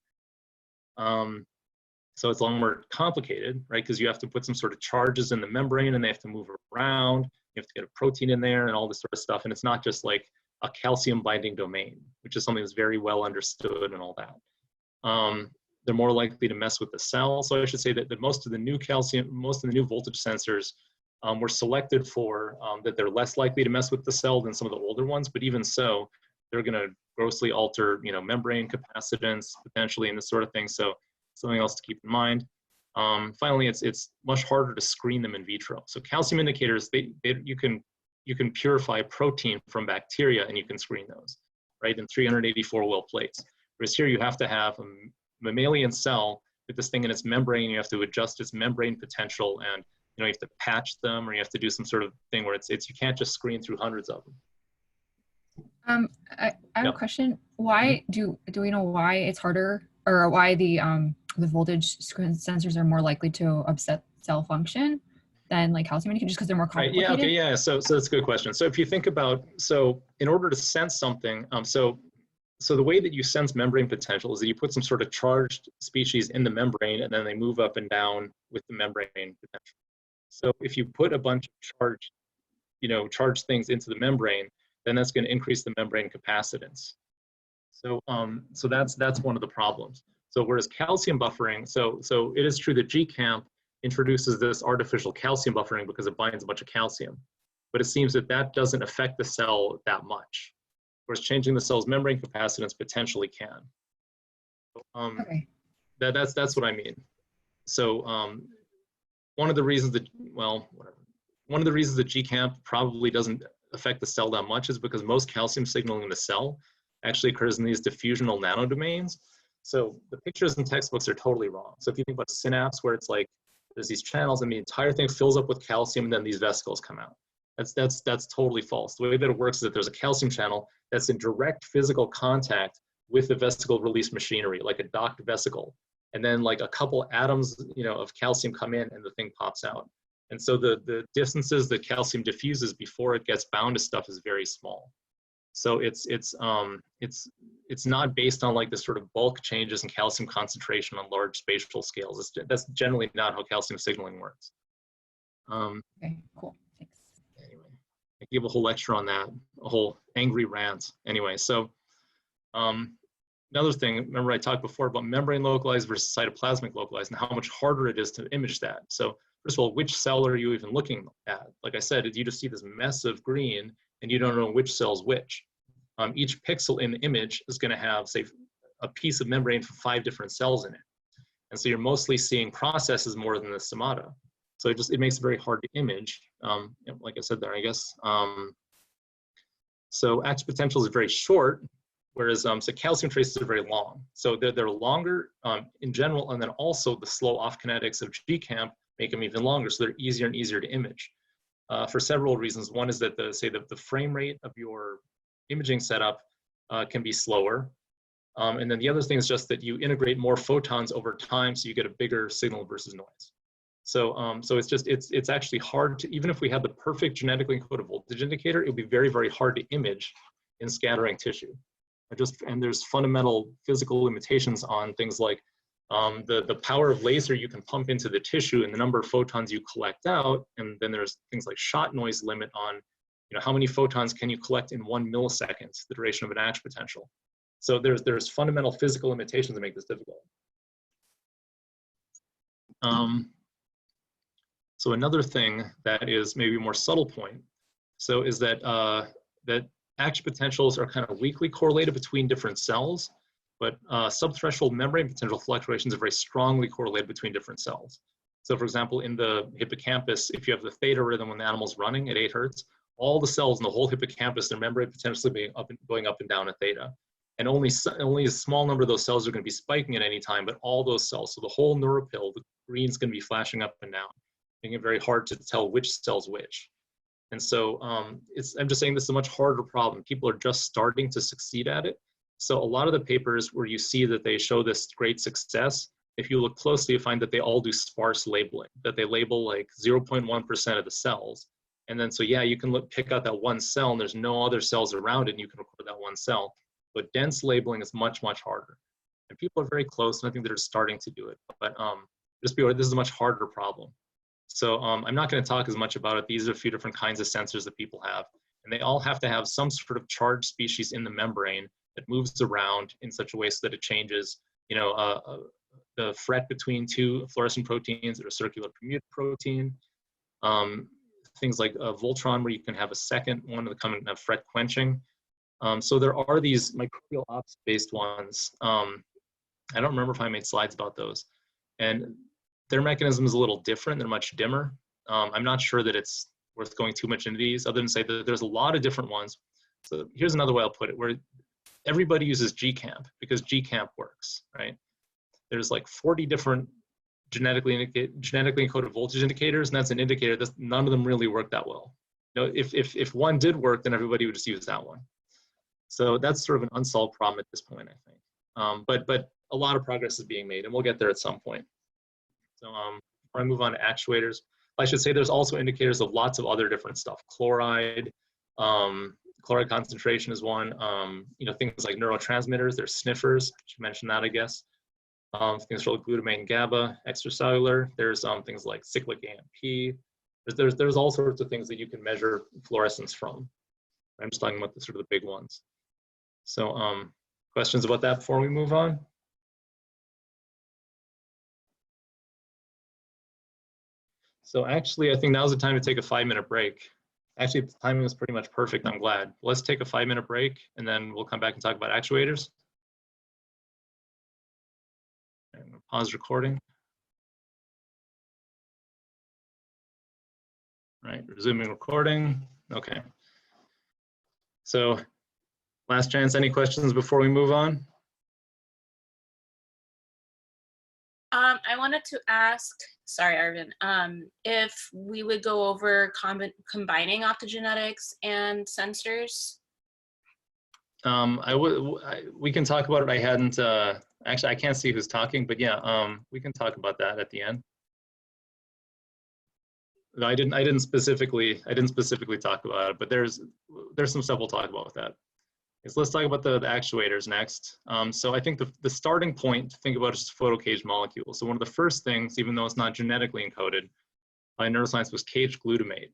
So it's a lot more complicated, right? Because you have to put some sort of charges in the membrane, and they have to move around. You have to get a protein in there and all this sort of stuff. And it's not just like a calcium binding domain, which is something that's very well understood and all that. They're more likely to mess with the cell. So I should say that most of the new voltage sensors were selected for that they're less likely to mess with the cell than some of the older ones. But even so, they're going to grossly alter, you know, membrane capacitance potentially and this sort of thing. So something else to keep in mind. Finally, it's much harder to screen them in vitro. So calcium indicators, you can you can purify protein from bacteria and you can screen those, right, in 384 well plates. Whereas here you have to have a mammalian cell with this thing in its membrane. You have to adjust its membrane potential, and you have to patch them, or you have to do some sort of thing where it's you can't just screen through hundreds of them. I have a question. Why do we know why it's harder, or why the voltage sensors are more likely to upset cell function than like calcium indicator, just because they're more complicated? Right, yeah, okay, yeah. So that's a good question. So if you think about, so in order to sense something, so the way that you sense membrane potential is that you put some sort of charged species in the membrane, and then they move up and down with the membrane potential. So if you put a bunch of charged things into the membrane, then that's going to increase the membrane capacitance. So so that's one of the problems. So whereas calcium buffering, so it is true that GCaMP introduces this artificial calcium buffering because it binds a bunch of calcium, but it seems that that doesn't affect the cell that much, whereas changing the cell's membrane capacitance potentially can. Okay. That's what I mean. So one of the reasons that, well, whatever. One of the reasons that GCaMP probably doesn't affect the cell that much is because most calcium signaling in the cell actually occurs in these diffusional nanodomains. So the pictures in textbooks are totally wrong. So if you think about synapse, where it's like there's these channels and the entire thing fills up with calcium and then these vesicles come out. That's totally false. The way that it works is that there's a calcium channel that's in direct physical contact with the vesicle release machinery, like a docked vesicle. And then like a couple atoms, of calcium come in and the thing pops out. And so the distances that calcium diffuses before it gets bound to stuff is very small. So it's not based on like this sort of bulk changes in calcium concentration on large spatial scales. That's generally not how calcium signaling works. Okay, cool. Thanks. Anyway, I gave a whole lecture on that, a whole angry rant. Anyway, so another thing, remember I talked before about membrane localized versus cytoplasmic localized and how much harder it is to image that. So first of all, which cell are you even looking at? Like I said, you just see this mess of green and you don't know which cell's which. Each pixel in the image is going to have, say, a piece of membrane for 5 different cells in it. And so you're mostly seeing processes more than the stomata. So it makes it very hard to image, like I said there, I guess. So active potential is very short, whereas so calcium traces are very long. So they're longer in general, and then also the slow off kinetics of GCaMP make them even longer, so they're easier and easier to image for several reasons. One is that the frame rate of your imaging setup can be slower. And then the other thing is just that you integrate more photons over time, so you get a bigger signal versus noise. So so it's actually hard to, even if we had the perfect genetically encoded voltage indicator, it would be very, very hard to image in scattering tissue. And there's fundamental physical limitations on things like the power of laser you can pump into the tissue and the number of photons you collect out. And then there's things like shot noise limit on how many photons can you collect in 1 millisecond, the duration of an action potential. So there's fundamental physical limitations that make this difficult. So another thing that is maybe a more subtle point, so is that that action potentials are kind of weakly correlated between different cells, but subthreshold membrane potential fluctuations are very strongly correlated between different cells. So for example, in the hippocampus, if you have the theta rhythm when the animal's running at 8 hertz, all the cells in the whole hippocampus, their membrane potentially going up and down at theta. And only a small number of those cells are going to be spiking at any time, but all those cells, so the whole neuropil, the green's going to be flashing up and down, making it very hard to tell which cell's which. And so I'm just saying this is a much harder problem. People are just starting to succeed at it. So a lot of the papers where you see that they show this great success, if you look closely, you find that they all do sparse labeling, that they label like 0.1% of the cells. And then so yeah, you can pick out that one cell and there's no other cells around it and you can record that one cell. But dense labeling is much, much harder. And people are very close and I think they're starting to do it. But just be aware, this is a much harder problem. So I'm not going to talk as much about it. These are a few different kinds of sensors that people have. And they all have to have some sort of charged species in the membrane that moves around in such a way so that it changes, the fret between 2 fluorescent proteins that are circular permuted protein. Things like Voltron, where you can have a second one that come and have fret quenching. So there are these microbial ops-based ones. I don't remember if I made slides about those. And their mechanism is a little different. They're much dimmer. I'm not sure that it's worth going too much into these, other than say that there's a lot of different ones. So here's another way I'll put it, where everybody uses GCaMP because GCaMP works, right? There's like 40 different genetically encoded voltage indicators, and that's an indicator that none of them really work that well. You know, if one did work, then everybody would just use that one. So that's sort of an unsolved problem at this point, I think. But a lot of progress is being made, and we'll get there at some point. So before I move on to actuators, I should say there's also indicators of lots of other different stuff. Chloride, chloride concentration is one. You know, things like neurotransmitters, there's sniffers. I should mention that, I guess. Things like glutamate and GABA, extracellular. There's things like cyclic AMP. There's all sorts of things that you can measure fluorescence from. I'm just talking about the sort of the big ones. So questions about that before we move on? So actually, I think now's the time to take a 5-minute break. Actually, the timing was pretty much perfect, I'm glad. Let's take a 5-minute break, and then we'll come back and talk about actuators. And pause recording. All right, resuming recording. Okay. So last chance, any questions before we move on? I wanted to ask, sorry, Arvin, if we would go over combining optogenetics and sensors. We can talk about it. I hadn't, actually, I can't see who's talking, but yeah, we can talk about that at the end. No, I didn't specifically talk about it, but there's some stuff we'll talk about with that. So let's talk about the actuators next. So I think the starting point to think about is photocaged molecules. So one of the first things, even though it's not genetically encoded by neuroscience, was caged glutamate,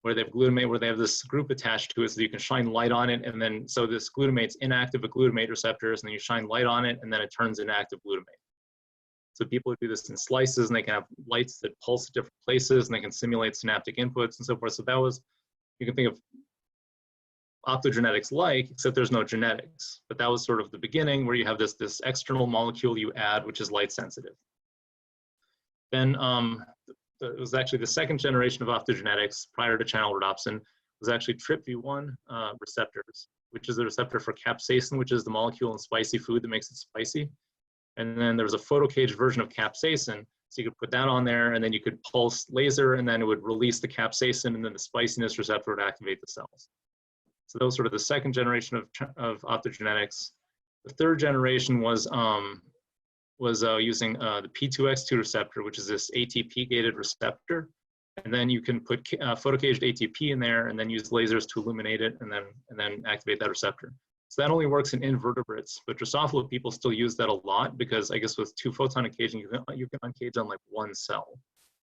where they have glutamate, where they have this group attached to it so you can shine light on it. And then, so this glutamate's inactive with glutamate receptors, and then you shine light on it, and then it turns inactive glutamate. So people do this in slices, and they can have lights that pulse at different places, and they can simulate synaptic inputs and so forth. So that was, you can think of optogenetics like, except there's no genetics. But that was sort of the beginning, where you have this external molecule you add, which is light sensitive. Then it was actually the second generation of optogenetics prior to channel rhodopsin was actually TRPV1 receptors, which is the receptor for capsaicin, which is the molecule in spicy food that makes it spicy. And then there was a photocaged version of capsaicin, so you could put that on there, and then you could pulse laser, and then it would release the capsaicin, and then the spiciness receptor would activate the cells. So that was sort of the second generation of optogenetics. The third generation was using the P2X2 receptor, which is this ATP-gated receptor. And then you can put photocaged ATP in there and then use lasers to illuminate it and then activate that receptor. So that only works in invertebrates, but Drosophila people still use that a lot because I guess with 2-photon encaging, you can uncage on like one cell.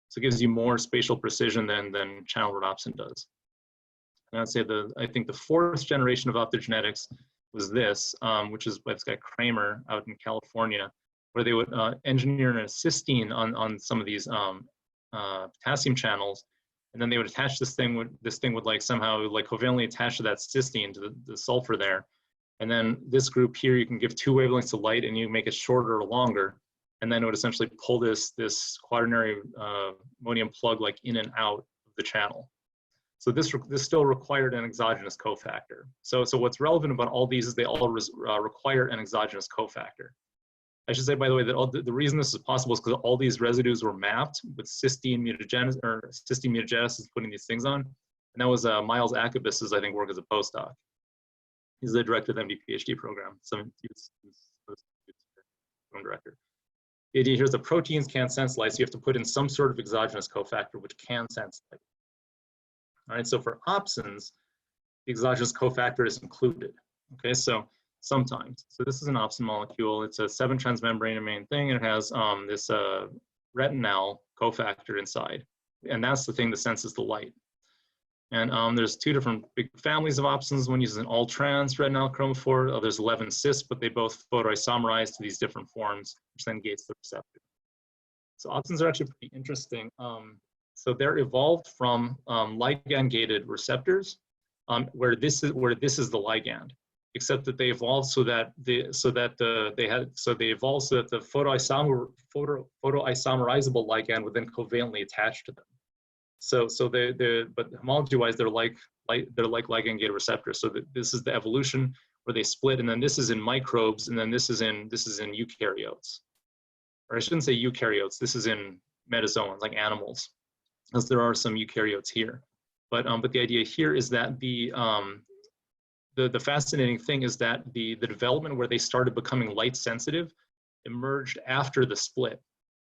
So it gives you more spatial precision than channel rhodopsin does. And I'd say I think the fourth generation of optogenetics was this, which is by this guy Kramer out in California, where they would engineer a cysteine on some of these potassium channels, and then they would attach this thing would like somehow like covalently attach to that cysteine, to the sulfur there. And then this group here, you can give 2 wavelengths of light and you make it shorter or longer. And then it would essentially pull this quaternary ammonium plug like in and out of the channel. So this still required an exogenous cofactor. So what's relevant about all these is they all require an exogenous cofactor. I should say, by the way, that the reason this is possible is because all these residues were mapped with cysteine mutagenesis putting these things on. And that was Miles Akabis's, I think, work as a postdoc. He's the director of the MD PhD program. Director. The idea here is that proteins can't sense light, so you have to put in some sort of exogenous cofactor which can sense light. All right, so for opsins, the exogenous cofactor is included. Okay, so sometimes. So this is an opsin molecule. It's a 7-transmembrane main thing, and it has this retinal cofactor inside. And that's the thing that senses the light. And there's 2 different big families of opsins. One uses an all-trans retinal chromophore. There's 11 cis, but they both photoisomerize to these different forms, which then gates the receptor. So opsins are actually pretty interesting. So they're evolved from ligand-gated receptors, where this is the ligand, except that they evolved so that the photoisomerizable ligand would then covalently attach to them. So but homology-wise, they're like ligand-gated receptors. So this is the evolution where they split, and then this is in microbes, and then this is in eukaryotes. Or I shouldn't say eukaryotes. This is in metazoans, like animals, as there are some eukaryotes here. But the idea here is that the fascinating thing is that the development where they started becoming light sensitive emerged after the split.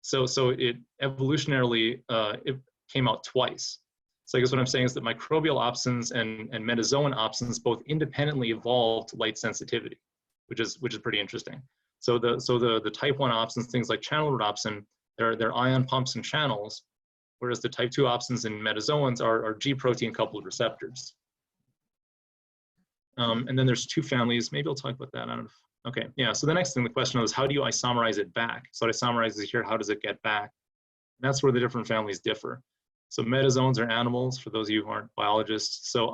So it evolutionarily it came out twice. So I guess what I'm saying is that microbial opsins and metazoan opsins both independently evolved light sensitivity, which is pretty interesting. So the type 1 opsins, things like channel rhodopsin, they're ion pumps and channels, whereas the type 2 opsins and metazoans are G protein coupled receptors. And then there's 2 families. Maybe I'll talk about that. I don't know. Okay, yeah. So the next thing, the question is, how do you isomerize it back? So it isomerizes here. How does it get back? And that's where the different families differ. So metazoans are animals, for those of you who aren't biologists. So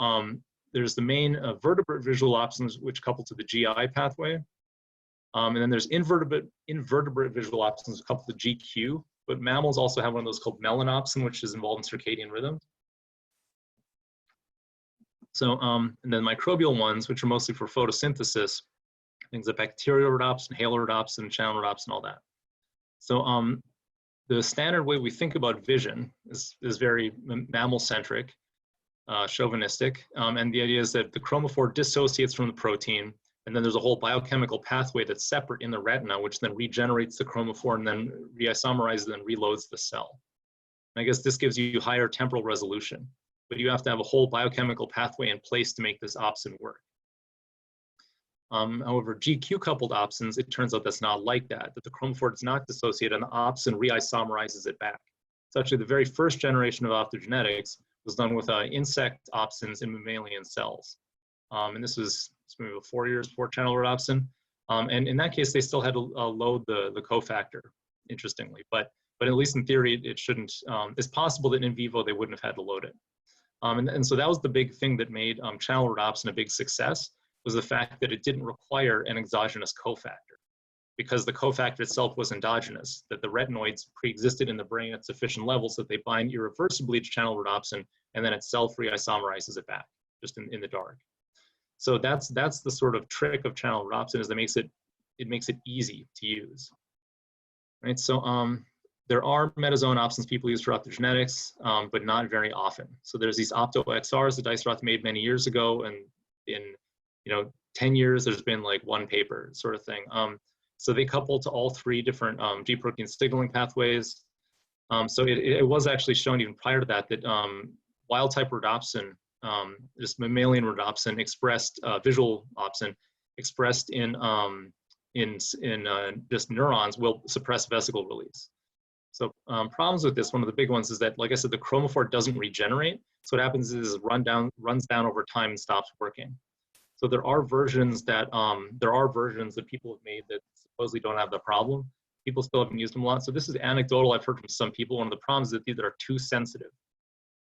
there's the main vertebrate visual opsins, which couple to the GI pathway. And then there's invertebrate visual opsins coupled to GQ. But mammals also have one of those called melanopsin, which is involved in circadian rhythms. So, and then microbial ones, which are mostly for photosynthesis, things like bacterial rhodopsin, halorhodopsin, channel rhodopsin, all that. So the standard way we think about vision is very mammal-centric, chauvinistic. And the idea is that the chromophore dissociates from the protein, and then there's a whole biochemical pathway that's separate in the retina, which then regenerates the chromophore and then reisomerizes and reloads the cell. And I guess this gives you higher temporal resolution, but you have to have a whole biochemical pathway in place to make this opsin work. However, GQ-coupled opsins, it turns out that's not like that the chromophore does not dissociate and the opsin reisomerizes it back. So actually the very first generation of optogenetics was done with insect opsins in mammalian cells. And this was maybe 4 years before channel rhodopsin. And in that case, they still had to load the cofactor, interestingly. But at least in theory, it shouldn't, it's possible that in vivo they wouldn't have had to load it. And so that was the big thing that made channel rhodopsin a big success, was the fact that it didn't require an exogenous cofactor, because the cofactor itself was endogenous, that the retinoids pre-existed in the brain at sufficient levels that they bind irreversibly to channel rhodopsin, and then itself reisomerizes it back, just in the dark. So that's the sort of trick of channel rhodopsin, is that it makes it easy to use. Right, so there are metazone opsins people use for optogenetics, but not very often. So there's these opto-XRs that Dijkstra made many years ago, and in 10 years, there's been like 1 paper sort of thing. So they couple to all 3 different G protein signaling pathways. So it was actually shown even prior to that wild type rhodopsin, just mammalian rhodopsin expressed, visual opsin expressed in just neurons will suppress vesicle release. So problems with this, one of the big ones is that, like I said, the chromophore doesn't regenerate. So what happens is it runs down over time and stops working. So there are versions that people have made that supposedly don't have the problem. People still haven't used them a lot. So this is anecdotal. I've heard from some people. One of the problems is that these are too sensitive.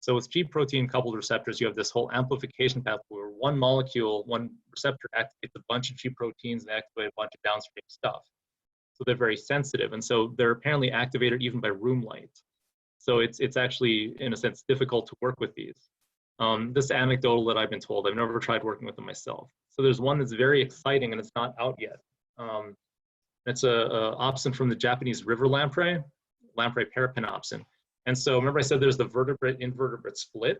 So with G protein coupled receptors, you have this whole amplification pathway where one molecule, one receptor activates a bunch of G proteins and activates a bunch of downstream stuff. So they're very sensitive. And so they're apparently activated even by room light. So it's actually, in a sense, difficult to work with these. This anecdotal that I've been told, I've never tried working with them myself. So there's one that's very exciting and it's not out yet. It's a opsin from the Japanese river lamprey parapinopsin. And so remember I said there's the vertebrate-invertebrate split.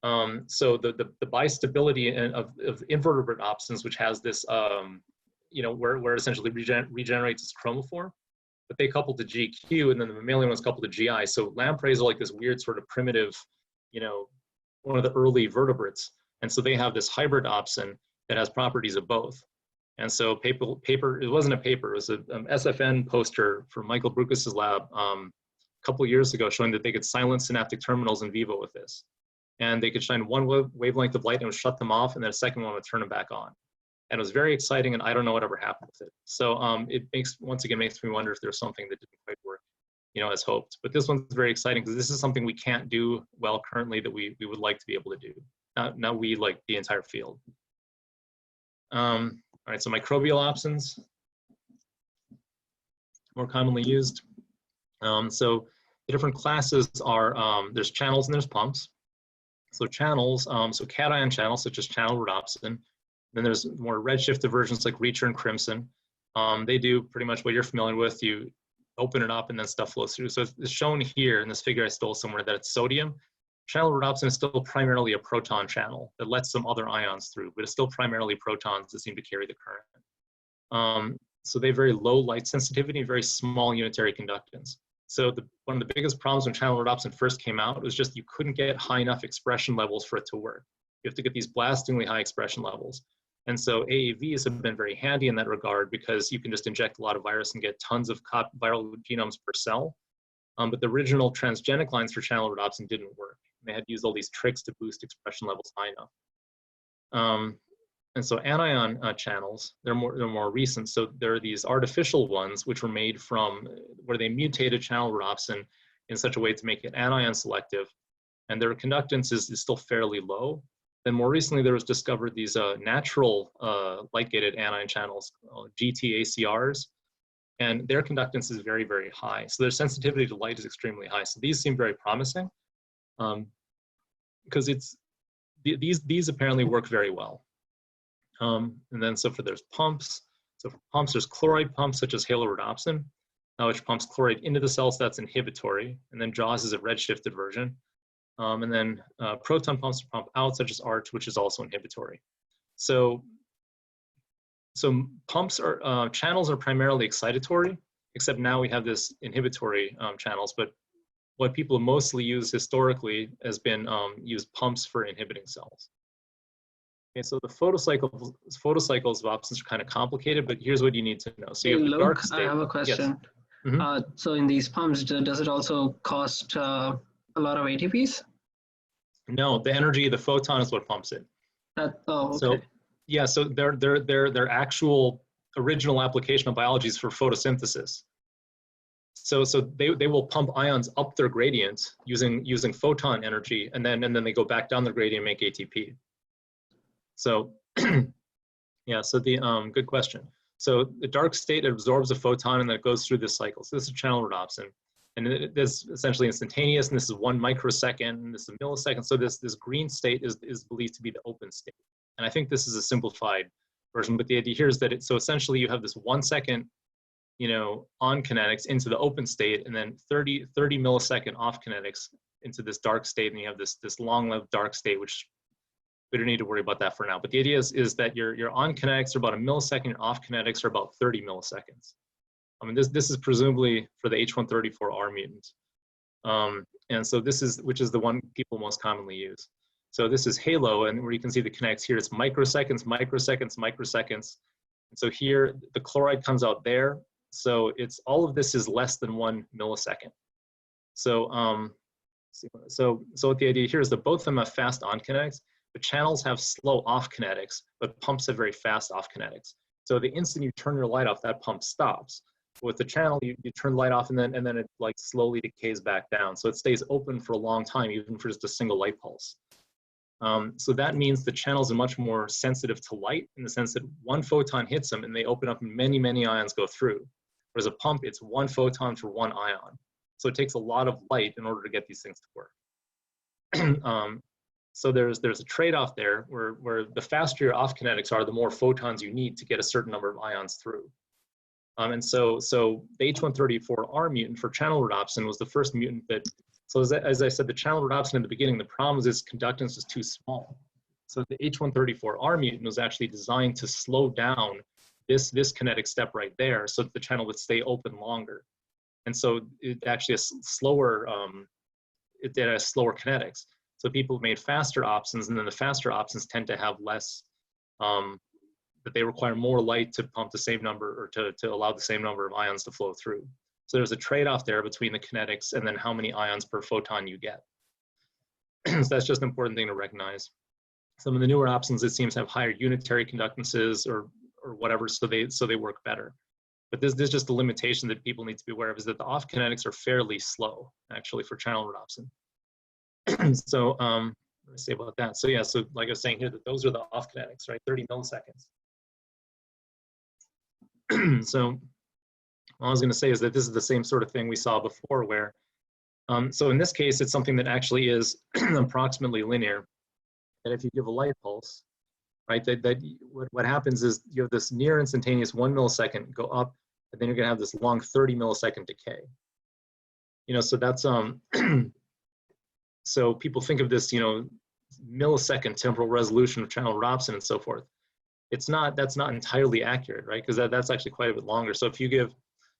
So the bistability of invertebrate opsins, which has this, where it essentially regenerates its chromophore, but they couple to GQ, and then the mammalian ones couple to GI. So lampreys are like this weird sort of primitive, one of the early vertebrates. And so they have this hybrid opsin that has properties of both. And so it wasn't a paper, it was an SFN poster from Michael Brucas's lab a couple of years ago showing that they could silence synaptic terminals in vivo with this. And they could shine one wavelength of light and it would shut them off, and then a second one would turn them back on. And it was very exciting, and I don't know whatever happened with it. So it once again makes me wonder if there's something that didn't quite work, as hoped. But this one's very exciting because this is something we can't do well currently that we would like to be able to do. Now we, like the entire field. All right, so microbial opsins, more commonly used. So The different classes are, there's channels and there's pumps. So channels, so cation channels such as channel rhodopsin. Then there's more redshifted versions like Reacher and Crimson. They do pretty much what you're familiar with. You open it up and then stuff flows through. So it's shown here in this figure I stole somewhere that it's sodium. Channel rhodopsin is still primarily a proton channel that lets some other ions through, but it's still primarily protons that seem to carry the current. So they have very low light sensitivity, very small unitary conductance. So one of the biggest problems when channel rhodopsin first came out was just you couldn't get high enough expression levels for it to work. You have to get these blastingly high expression levels. And so AAVs have been very handy in that regard because you can just inject a lot of virus and get tons of viral genomes per cell. But the original transgenic lines for channel rhodopsin didn't work. They had used all these tricks to boost expression levels high enough. And so anion channels, they're more recent. So there are these artificial ones which were made from where they mutated channel rhodopsin in such a way to make it anion selective, and their conductance is still fairly low. Then more recently, there was discovered these natural light-gated anion channels, GTACRs, and their conductance is very, very high. So their sensitivity to light is extremely high. So these seem very promising because these apparently work very well. And then so there's pumps. So for pumps, there's chloride pumps such as halorhodopsin, which pumps chloride into the cells, that's inhibitory. And then JAWS is a redshifted version. And then proton pumps pump out, such as ARCH, which is also inhibitory. So pumps are, channels are primarily excitatory, except now we have this inhibitory channels. But what people mostly use historically has been use pumps for inhibiting cells. Okay, so the photocycles of opsins are kind of complicated, but here's what you need to know. So you have the dark state. I have a question. Yes. So in these pumps, does it also cost a lot of ATPs? No, the energy of the photon is what pumps it. Okay. So yeah, so their actual original application of biology is for photosynthesis. So they will pump ions up their gradient using photon energy, and then they go back down the gradient and make ATP. So yeah, so the good question. So the dark state, it absorbs a photon and then it goes through this cycle. So this is channel rhodopsin. And it is essentially instantaneous, and this is 1 microsecond, and this is a millisecond. So this green state is believed to be the open state. And I think this is a simplified version, but the idea here is that so essentially you have this 1 second, on kinetics into the open state, and then 30 millisecond off kinetics into this dark state, and you have this long-lived dark state, which we don't need to worry about that for now. But the idea is that your on kinetics are about a millisecond, your off kinetics are about 30 milliseconds. I mean, this is presumably for the H134R mutant. And so which is the one people most commonly use. So this is halo, and where you can see the kinetics here, it's microseconds, microseconds, microseconds. And so here, the chloride comes out there. So all of this is less than 1 millisecond. So what the idea here is that both of them have fast on kinetics, but channels have slow off kinetics, but pumps have very fast off kinetics. So the instant you turn your light off, that pump stops. With the channel, you turn the light off, and then it like slowly decays back down. So it stays open for a long time, even for just a single light pulse. So that means the channels are much more sensitive to light in the sense that one photon hits them and they open up and many, many ions go through. Whereas a pump, it's 1 photon for 1 ion. So it takes a lot of light in order to get these things to work. So there's a trade-off there where the faster your off kinetics are, the more photons you need to get a certain number of ions through. And so the H134R mutant for channel rhodopsin was the first mutant that, so as I said, the channel rhodopsin in the beginning, the problem was its conductance was too small. So the H134R mutant was actually designed to slow down this kinetic step right there so that the channel would stay open longer. And so it actually has slower, it has slower kinetics. So people made faster opsins, and then the faster opsins tend to have less, that they require more light to pump the same number, or to allow the same number of ions to flow through. So there's a trade-off there between the kinetics and then how many ions per photon you get. So that's just an important thing to recognize. Some of the newer opsins, it seems, have higher unitary conductances or whatever, so they work better. But this is just a limitation that people need to be aware of, is that the off kinetics are fairly slow, actually, for channel rhodopsin. So what do I say about that? So yeah, so like I was saying here, that those are the off kinetics, right? 30 milliseconds. So all I was going to say is that this is the same sort of thing we saw before, where So in this case, it's something that actually is approximately linear. And if you give a light pulse, right, what happens is you have this near instantaneous 1 millisecond go up, and then you're going to have this long 30 millisecond decay. You know, so that's so people think of this, you know, millisecond temporal resolution of channel rhodopsin and so forth. That's not entirely accurate, right? Because that's actually quite a bit longer. So if you give,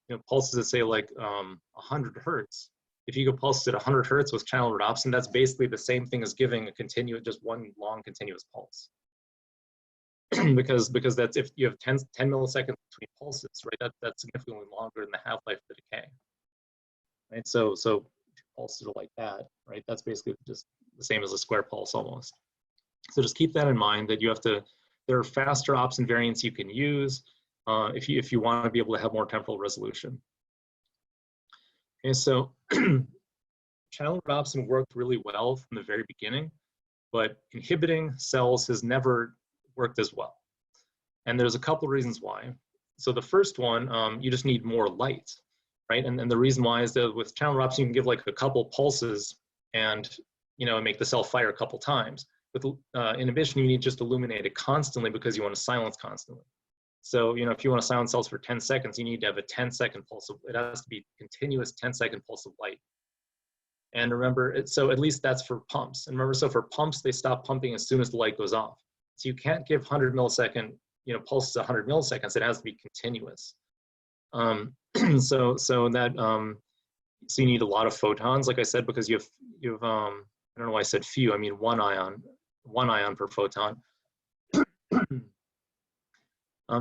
you know, pulses that say like 100 hertz, if you give pulses at 100 hertz with channel rhodopsin, that's basically the same thing as giving a continuous, just one long continuous pulse. because that's, if you have 10 milliseconds between pulses, right? That's significantly longer than the half-life of the decay, right? So pulses are like that, right? That's basically just the same as a square pulse almost. So just keep that in mind, that you have to, there are faster opsin variants you can use if you want to be able to have more temporal resolution. Okay, so channel rhodopsin worked really well from the very beginning, but inhibiting cells has never worked as well. And there's a couple of reasons why. So the first one, you just need more light, right? And the reason why is that with channel rhodopsin, you can give like a couple pulses and, you know, make the cell fire a couple times. With inhibition, you need just illuminate it constantly because you want to silence constantly. So, you know, if you want to silence cells for 10 seconds, you need to have a 10-second pulse. It has to be continuous 10-second pulse of light. And remember, so at least that's for pumps. And remember, so for pumps, they stop pumping as soon as the light goes off. So you can't give 100 millisecond, you know, pulses 100 milliseconds. It has to be continuous. So you need a lot of photons, like I said, because you have I don't know why I said few. I mean one ion per photon.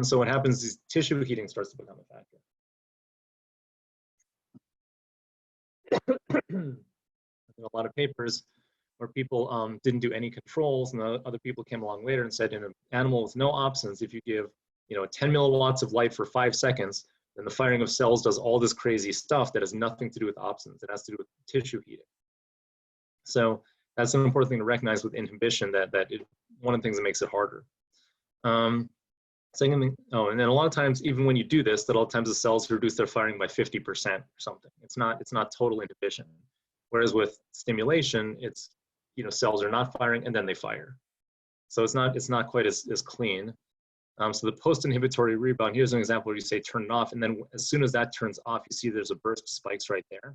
So what happens is tissue heating starts to become a factor. A lot of papers where people didn't do any controls, and other people came along later and said in an animal with no opsins, if you give, you know, 10 milliwatts of light for 5 seconds, then the firing of cells does all this crazy stuff that has nothing to do with opsins. It has to do with tissue heating. So that's an important thing to recognize with inhibition, one of the things that makes it harder. Second thing, and then a lot of times, even when you do this, that a lot of times the cells reduce their firing by 50% or something. It's not total inhibition. Whereas with stimulation, it's, you know, cells are not firing and then they fire. So it's not quite as clean. So the post-inhibitory rebound, here's an example where you say turn it off, and then as soon as that turns off, you see there's a burst of spikes right there.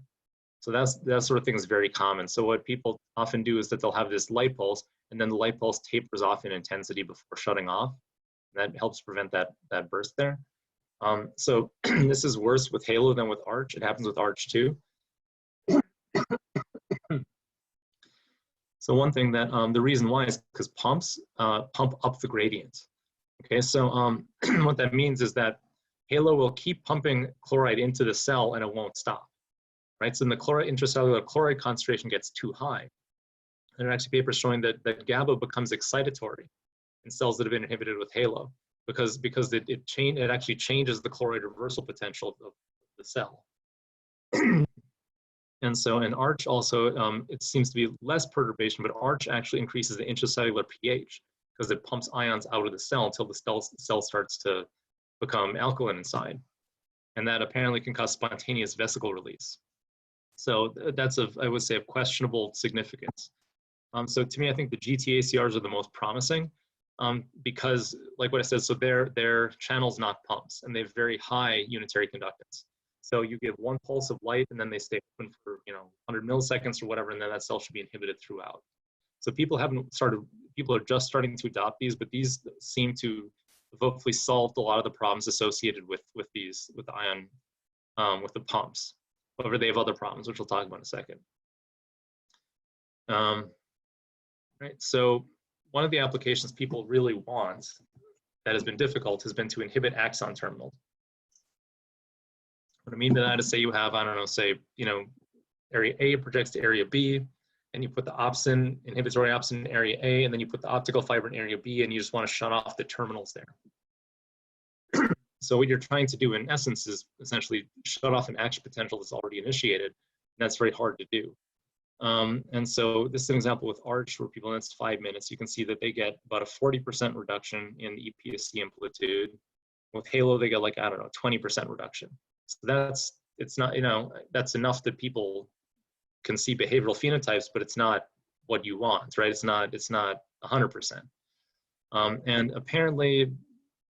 So that sort of thing is very common. So what people often do is that they'll have this light pulse, and then the light pulse tapers off in intensity before shutting off. That helps prevent that burst there. So this is worse with Halo than with Arch. It happens with Arch too. So one thing that the reason why is because pumps pump up the gradient. Okay, so what that means is that Halo will keep pumping chloride into the cell and it won't stop, right? So when the intracellular chloride concentration gets too high, there are actually papers showing that GABA becomes excitatory in cells that have been inhibited with Halo because it actually changes the chloride reversal potential of the cell. And so in Arch also, it seems to be less perturbation, but Arch actually increases the intracellular pH because it pumps ions out of the cell until the cell starts to become alkaline inside. And that apparently can cause spontaneous vesicle release. So that's I would say, of questionable significance. So to me, I think the GT-ACRs are the most promising because, like what I said, so they're channels, not pumps, and they have very high unitary conductance. So you give one pulse of light, and then they stay open for 100 milliseconds or whatever, and then that cell should be inhibited throughout. So people are just starting to adopt these, but these seem to have hopefully solved a lot of the problems associated with the pumps. However, they have other problems, which we'll talk about in a second. Right. So one of the applications people really want that has been difficult has been to inhibit axon terminals. What I mean by that is, say you have, I don't know, say, area A projects to area B, and you put the opsin, inhibitory opsin in area A, and then you put the optical fiber in area B, and you just want to shut off the terminals there. So what you're trying to do in essence is essentially shut off an action potential that's already initiated, and that's very hard to do. And so this is an example with Arch where people, that's 5 minutes, you can see that they get about a 40% reduction in the EPSC amplitude. With Halo, they get like, I don't know, 20% reduction. So that's enough that people can see behavioral phenotypes, but it's not what you want, right? It's not 100%. And apparently,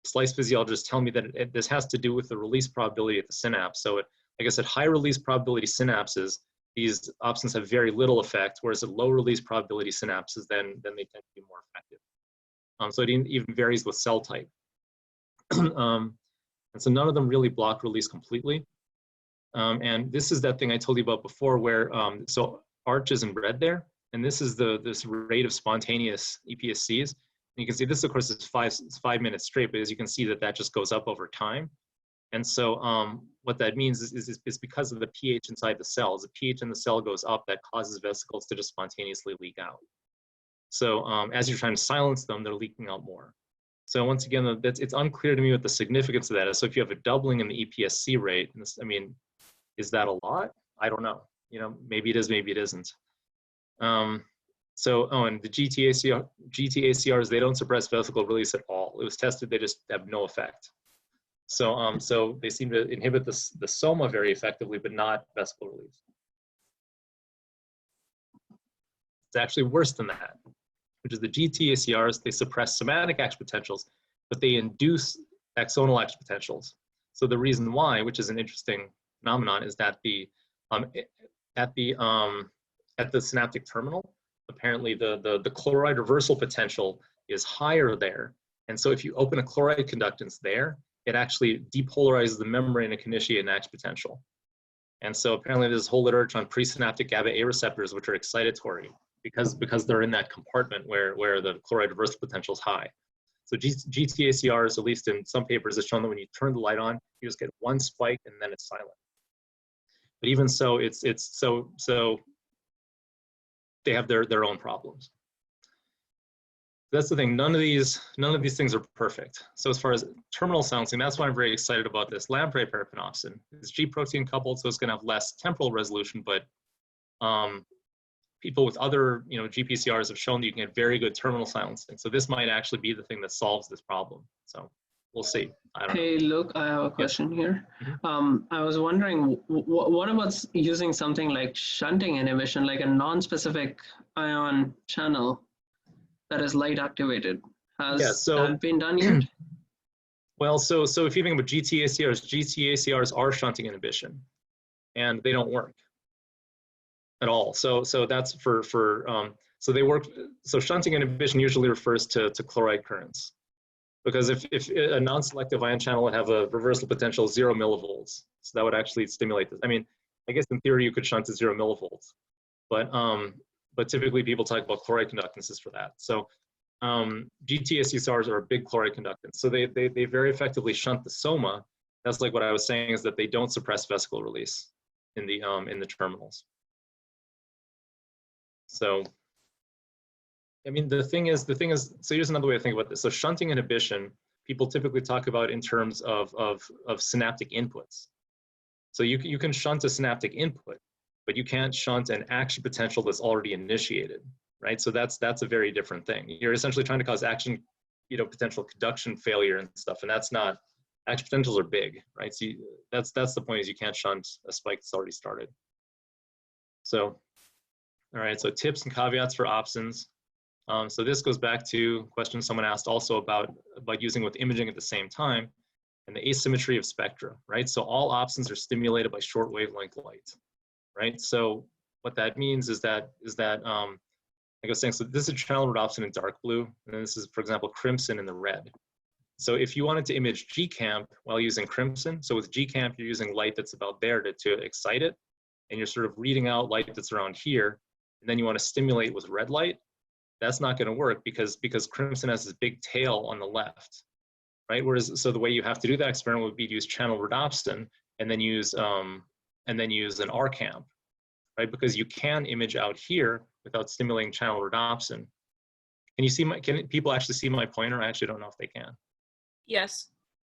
slice physiologists tell me that this has to do with the release probability at the synapse. So like I said, high release probability synapses, these opsins have very little effect, whereas at low release probability synapses, then they tend to be more effective. So it even varies with cell type. And so none of them really block release completely. And this is that thing I told you about before where, so arch is in red there, and this is this rate of spontaneous EPSCs. And you can see this, of course, is 5 minutes straight, but as you can see that just goes up over time. And so what that means is because of the pH inside the cell. As the pH in the cell goes up, that causes vesicles to just spontaneously leak out. So as you're trying to silence them, they're leaking out more. So once again, it's unclear to me what the significance of that is. So if you have a doubling in the EPSC rate, I mean, is that a lot? I don't know. You know, maybe it is, maybe it isn't. So, and the GTACRs, they don't suppress vesicle release at all. It was tested, they just have no effect. So, so they seem to inhibit the soma very effectively, but not vesicle release. It's actually worse than that, which is the GTACRs, they suppress somatic action potentials, but they induce axonal action potentials. So the reason why, which is an interesting phenomenon, is that at the synaptic terminal, apparently the chloride reversal potential is higher there. And so if you open a chloride conductance there, it actually depolarizes the membrane and can initiate an action potential. And so apparently there's a whole literature on presynaptic GABA A receptors, which are excitatory because they're in that compartment where the chloride reversal potential is high. So GTACRs, at least in some papers, have shown that when you turn the light on, you just get one spike and then it's silent. But even so, so they have their own problems. That's the thing. None of these things are perfect. So as far as terminal silencing, that's why I'm very excited about this. Lamprey parapanopsin is G protein coupled, so it's going to have less temporal resolution. But people with other GPCRs have shown that you can get very good terminal silencing. So this might actually be the thing that solves this problem. So we'll see. I don't know. Hey, Luke, I have a question here. I was wondering, what about using something like shunting inhibition, like a non-specific ion channel that is light activated? Has that been done yet? Well, so if you think about GTACRs are shunting inhibition, and they don't work at all. So that's so they work. So shunting inhibition usually refers to chloride currents. Because if a non-selective ion channel would have a reversal potential of 0 millivolts, so that would actually stimulate this. I mean, I guess in theory you could shunt to 0 millivolts, but typically people talk about chloride conductances for that. So GTACRs are a big chloride conductance, so they very effectively shunt the soma. That's like what I was saying, is that they don't suppress vesicle release in the terminals. So. I mean, the thing is, so here's another way to think about this. So shunting inhibition, people typically talk about in terms of synaptic inputs. So you can shunt a synaptic input, but you can't shunt an action potential that's already initiated, right? So that's a very different thing. You're essentially trying to cause action, potential conduction failure and stuff, and that's not, action potentials are big, right? So that's the point, is you can't shunt a spike that's already started. So, all right, so tips and caveats for opsins. So this goes back to questions someone asked also about using with imaging at the same time, and the asymmetry of spectra, right? So all opsins are stimulated by short wavelength light, right? So what that means is that like I was saying, so this is channel rhodopsin in dark blue, and then this is, for example, crimson in the red. So if you wanted to image GCaMP while using crimson, so with GCaMP you're using light that's about there to excite it, and you're sort of reading out light that's around here, and then you want to stimulate with red light. That's not going to work because crimson has this big tail on the left, right? Whereas, so the way you have to do that experiment would be to use channel rhodopsin and then use an RCaMP, right? Because you can image out here without stimulating channel rhodopsin. Can you see can people actually see my pointer? I actually don't know if they can. Yes.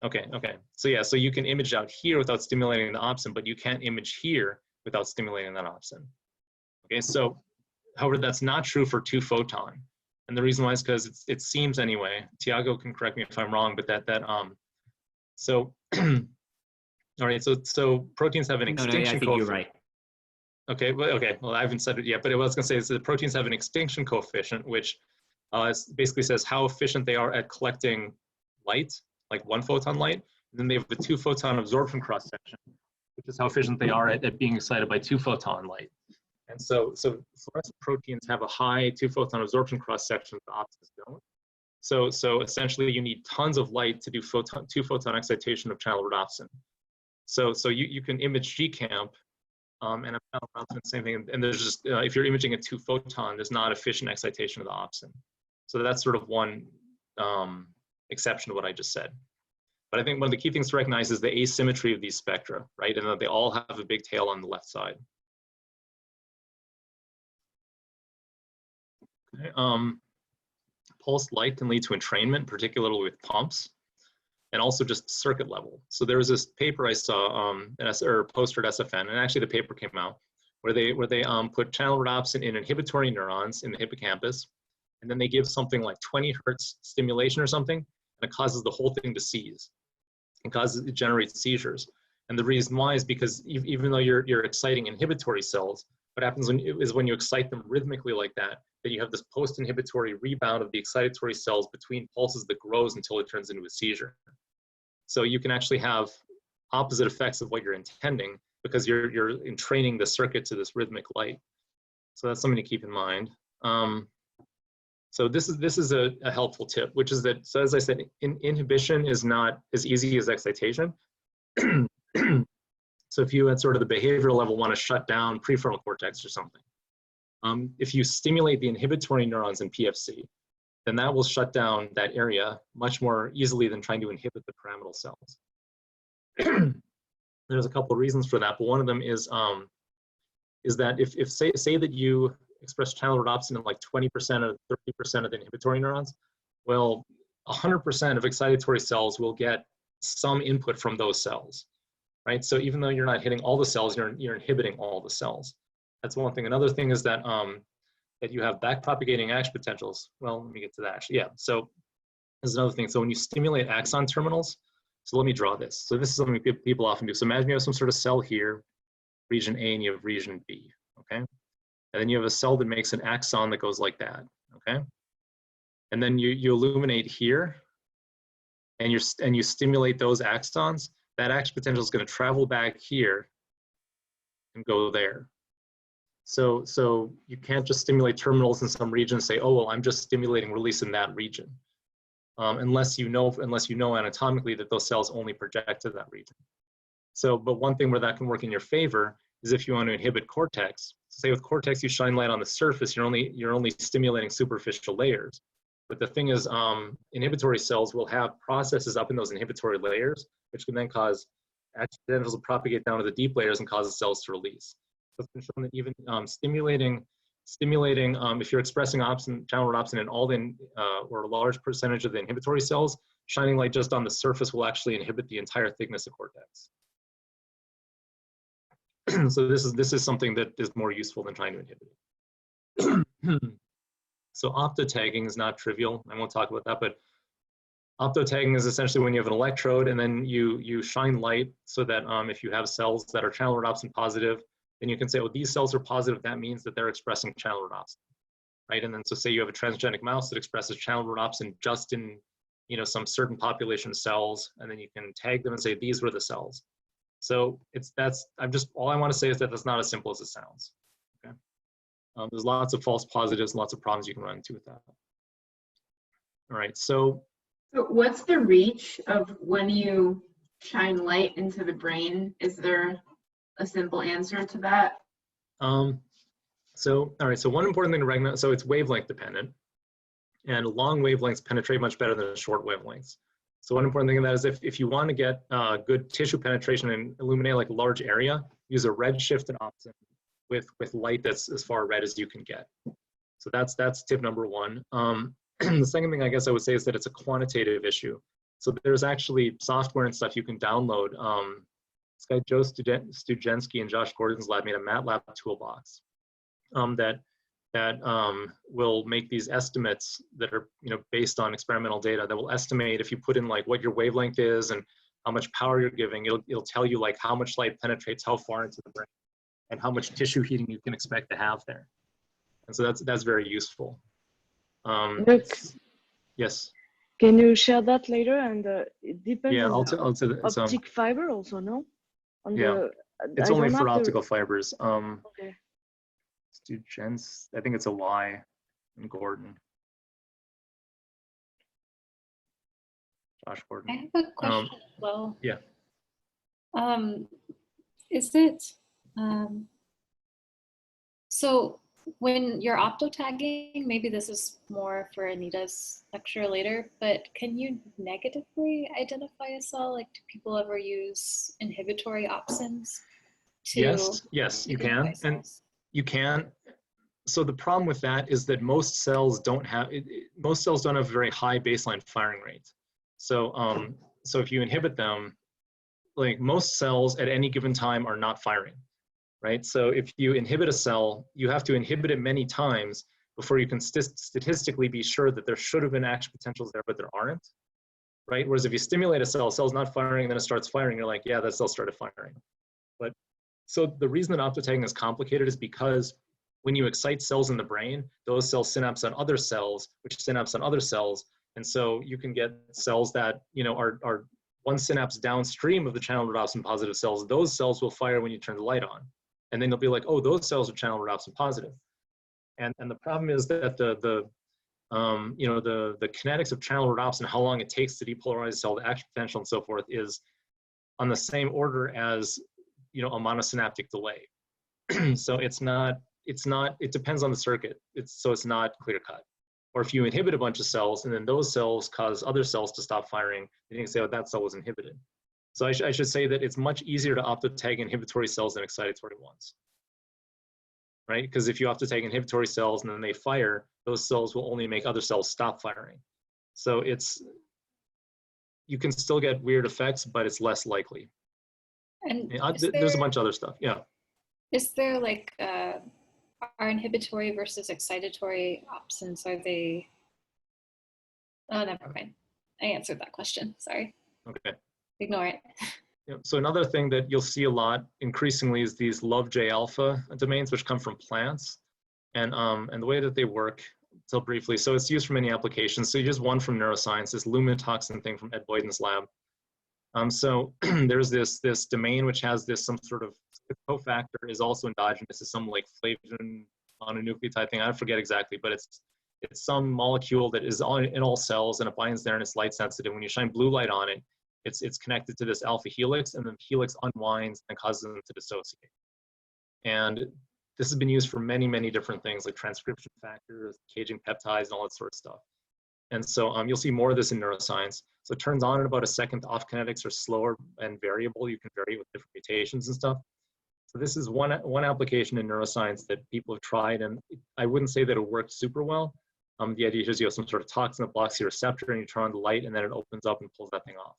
Okay. So yeah, so you can image out here without stimulating the opsin, but you can't image here without stimulating that opsin. Okay, so. However, that's not true for 2-photon, and the reason why is because it seems anyway. Tiago can correct me if I'm wrong, but so all right. So proteins have an extinction coefficient. I think you're right. Okay, well, I haven't said it yet, but what I was going to say is that the proteins have an extinction coefficient, which basically says how efficient they are at collecting light, like 1 photon light. And then they have the 2 photon absorption cross-section, which is how efficient they are at being excited by 2 photon light. And so fluorescent proteins have a high 2 photon absorption cross-section, the optics don't. So essentially you need tons of light to do 2 photon excitation of channel rhodopsin. So you can image GCaMP, and a channel rhodopsin, same thing. And there's just, if you're imaging a 2 photon, there's not efficient excitation of the opsin. So that's sort of one exception to what I just said. But I think one of the key things to recognize is the asymmetry of these spectra, right? And that they all have a big tail on the left side. Okay, pulsed light can lead to entrainment, particularly with pumps, and also just circuit level. So there was this paper I saw, or poster at SFN, and actually the paper came out, where they put channel rhodopsin in inhibitory neurons in the hippocampus, and then they give something like 20 hertz stimulation or something, and it causes the whole thing to seize. It generates seizures. And the reason why is because even though you're exciting inhibitory cells, what happens when you excite them rhythmically like that you have this post-inhibitory rebound of the excitatory cells between pulses that grows until it turns into a seizure. So you can actually have opposite effects of what you're intending because you're entraining the circuit to this rhythmic light. So that's something to keep in mind. So this is a helpful tip, which is that, so as I said, inhibition is not as easy as excitation. So if you at sort of the behavioral level want to shut down prefrontal cortex or something, if you stimulate the inhibitory neurons in PFC, then that will shut down that area much more easily than trying to inhibit the pyramidal cells. There's a couple of reasons for that, but one of them is that if say that you express channel rhodopsin in like 20% or 30% of the inhibitory neurons, well, 100% of excitatory cells will get some input from those cells, right? So even though you're not hitting all the cells, you're inhibiting all the cells. That's one thing. Another thing is that that you have back-propagating action potentials. Well, let me get to that actually. Yeah, so there's another thing. So when you stimulate axon terminals, so let me draw this. So this is something people often do. So imagine you have some sort of cell here, region A, and you have region B, okay? And then you have a cell that makes an axon that goes like that, okay? And then you illuminate here, and you stimulate those axons. That action potential is going to travel back here and go there. So you can't just stimulate terminals in some region and say, oh, well, I'm just stimulating release in that region, unless you know anatomically that those cells only project to that region. So, but one thing where that can work in your favor is if you want to inhibit cortex. Say with cortex, you shine light on the surface, you're only stimulating superficial layers. But the thing is, inhibitory cells will have processes up in those inhibitory layers, which can then cause action potentials to propagate down to the deep layers and cause the cells to release. So it's been shown that even stimulating, if you're expressing channel rhodopsin in all the, or a large percentage of the inhibitory cells, shining light just on the surface will actually inhibit the entire thickness of cortex. So this is something that is more useful than trying to inhibit it. So optotagging is not trivial. I won't talk about that, but optotagging is essentially when you have an electrode and then you shine light so that if you have cells that are channel rhodopsin positive, then you can say, oh, these cells are positive. That means that they're expressing channel rhodopsin, right? And then so say you have a transgenic mouse that expresses channel rhodopsin just in some certain population of cells, and then you can tag them and say these were the cells. So all I want to say is that that's not as simple as it sounds. Okay, there's lots of false positives, lots of problems you can run into with that. All right, so what's the reach of when you shine light into the brain? Is there a simple answer to that? All right, so one important thing to recognize, so it's wavelength dependent, and long wavelengths penetrate much better than short wavelengths. So one important thing of that is if you want to get good tissue penetration and illuminate like a large area, use a redshift and opsin with light that's as far red as you can get. So that's tip number one. The second thing I guess I would say is that it's a quantitative issue. So there's actually software and stuff you can download. This guy Joe Studzinski and Josh Gordon's lab made a MATLAB toolbox that will make these estimates that are based on experimental data that will estimate if you put in like what your wavelength is and how much power you're giving. It'll tell you like how much light penetrates how far into the brain. and how much tissue heating you can expect to have there. And so that's very useful. Look, yes. Can you share that later? And it depends Yeah, on optic fiber also, no? On yeah, it's only for optical fibers. Okay. Let's do Jens. I think it's a Y and Gordon. Josh Gordon. I have a question as well. Yeah. Is it, so when you're optotagging, maybe this is more for Anita's lecture later, but can you negatively identify a cell? Like, do people ever use inhibitory opsins to yes, you can. cells? And you can. So the problem with that is that most cells don't have a very high baseline firing rate. So so if you inhibit them, like most cells at any given time are not firing, right? So if you inhibit a cell, you have to inhibit it many times before you can statistically be sure that there should have been action potentials there, but there aren't, right? Whereas if you stimulate a cell's not firing, and then it starts firing, you're like, yeah, that cell started firing. But so the reason that optotagging is complicated is because when you excite cells in the brain, those cells synapse on other cells, which synapse on other cells. And so you can get cells that, you know, are one synapse downstream of the channel rhodopsin positive cells. Those cells will fire when you turn the light on. And then they'll be like, oh, those cells are channel rhodopsin positive. And the problem is that the kinetics of channel rhodopsin, how long it takes to depolarize a cell, the action potential and so forth, is on the same order as, you know, a monosynaptic delay. So it depends on the circuit. So it's not clear cut. Or if you inhibit a bunch of cells and then those cells cause other cells to stop firing, then you can say, oh, that cell was inhibited. So I should say that it's much easier to optotag inhibitory cells than excitatory ones, right? Because if you optotag inhibitory cells and then they fire, those cells will only make other cells stop firing. So you can still get weird effects, but it's less likely. And there's a bunch of other stuff, yeah. Is there like, are inhibitory versus excitatory opsins, are they, oh, never mind. I answered that question, sorry. Okay. Ignore it. Yeah, so another thing that you'll see a lot increasingly is these LoveJ alpha domains, which come from plants. And the way that they work, so briefly, so it's used for many applications. So just one from neuroscience, this luminotoxin thing from Ed Boyden's lab. So there's this domain which has some sort of cofactor is also endogenous, is some like flavin mononucleotide thing. I forget exactly, but it's some molecule that is in all cells and it binds there and it's light sensitive. When you shine blue light on it, it's connected to this alpha helix, and then the helix unwinds and causes them to dissociate. And this has been used for many, many different things like transcription factors, caging peptides, and all that sort of stuff. And so you'll see more of this in neuroscience. So it turns on in about a second. Off kinetics are slower and variable. You can vary with different mutations and stuff. So this is one application in neuroscience that people have tried, and I wouldn't say that it worked super well. The idea is you have some sort of toxin that blocks your receptor, and you turn on the light, and then it opens up and pulls that thing off.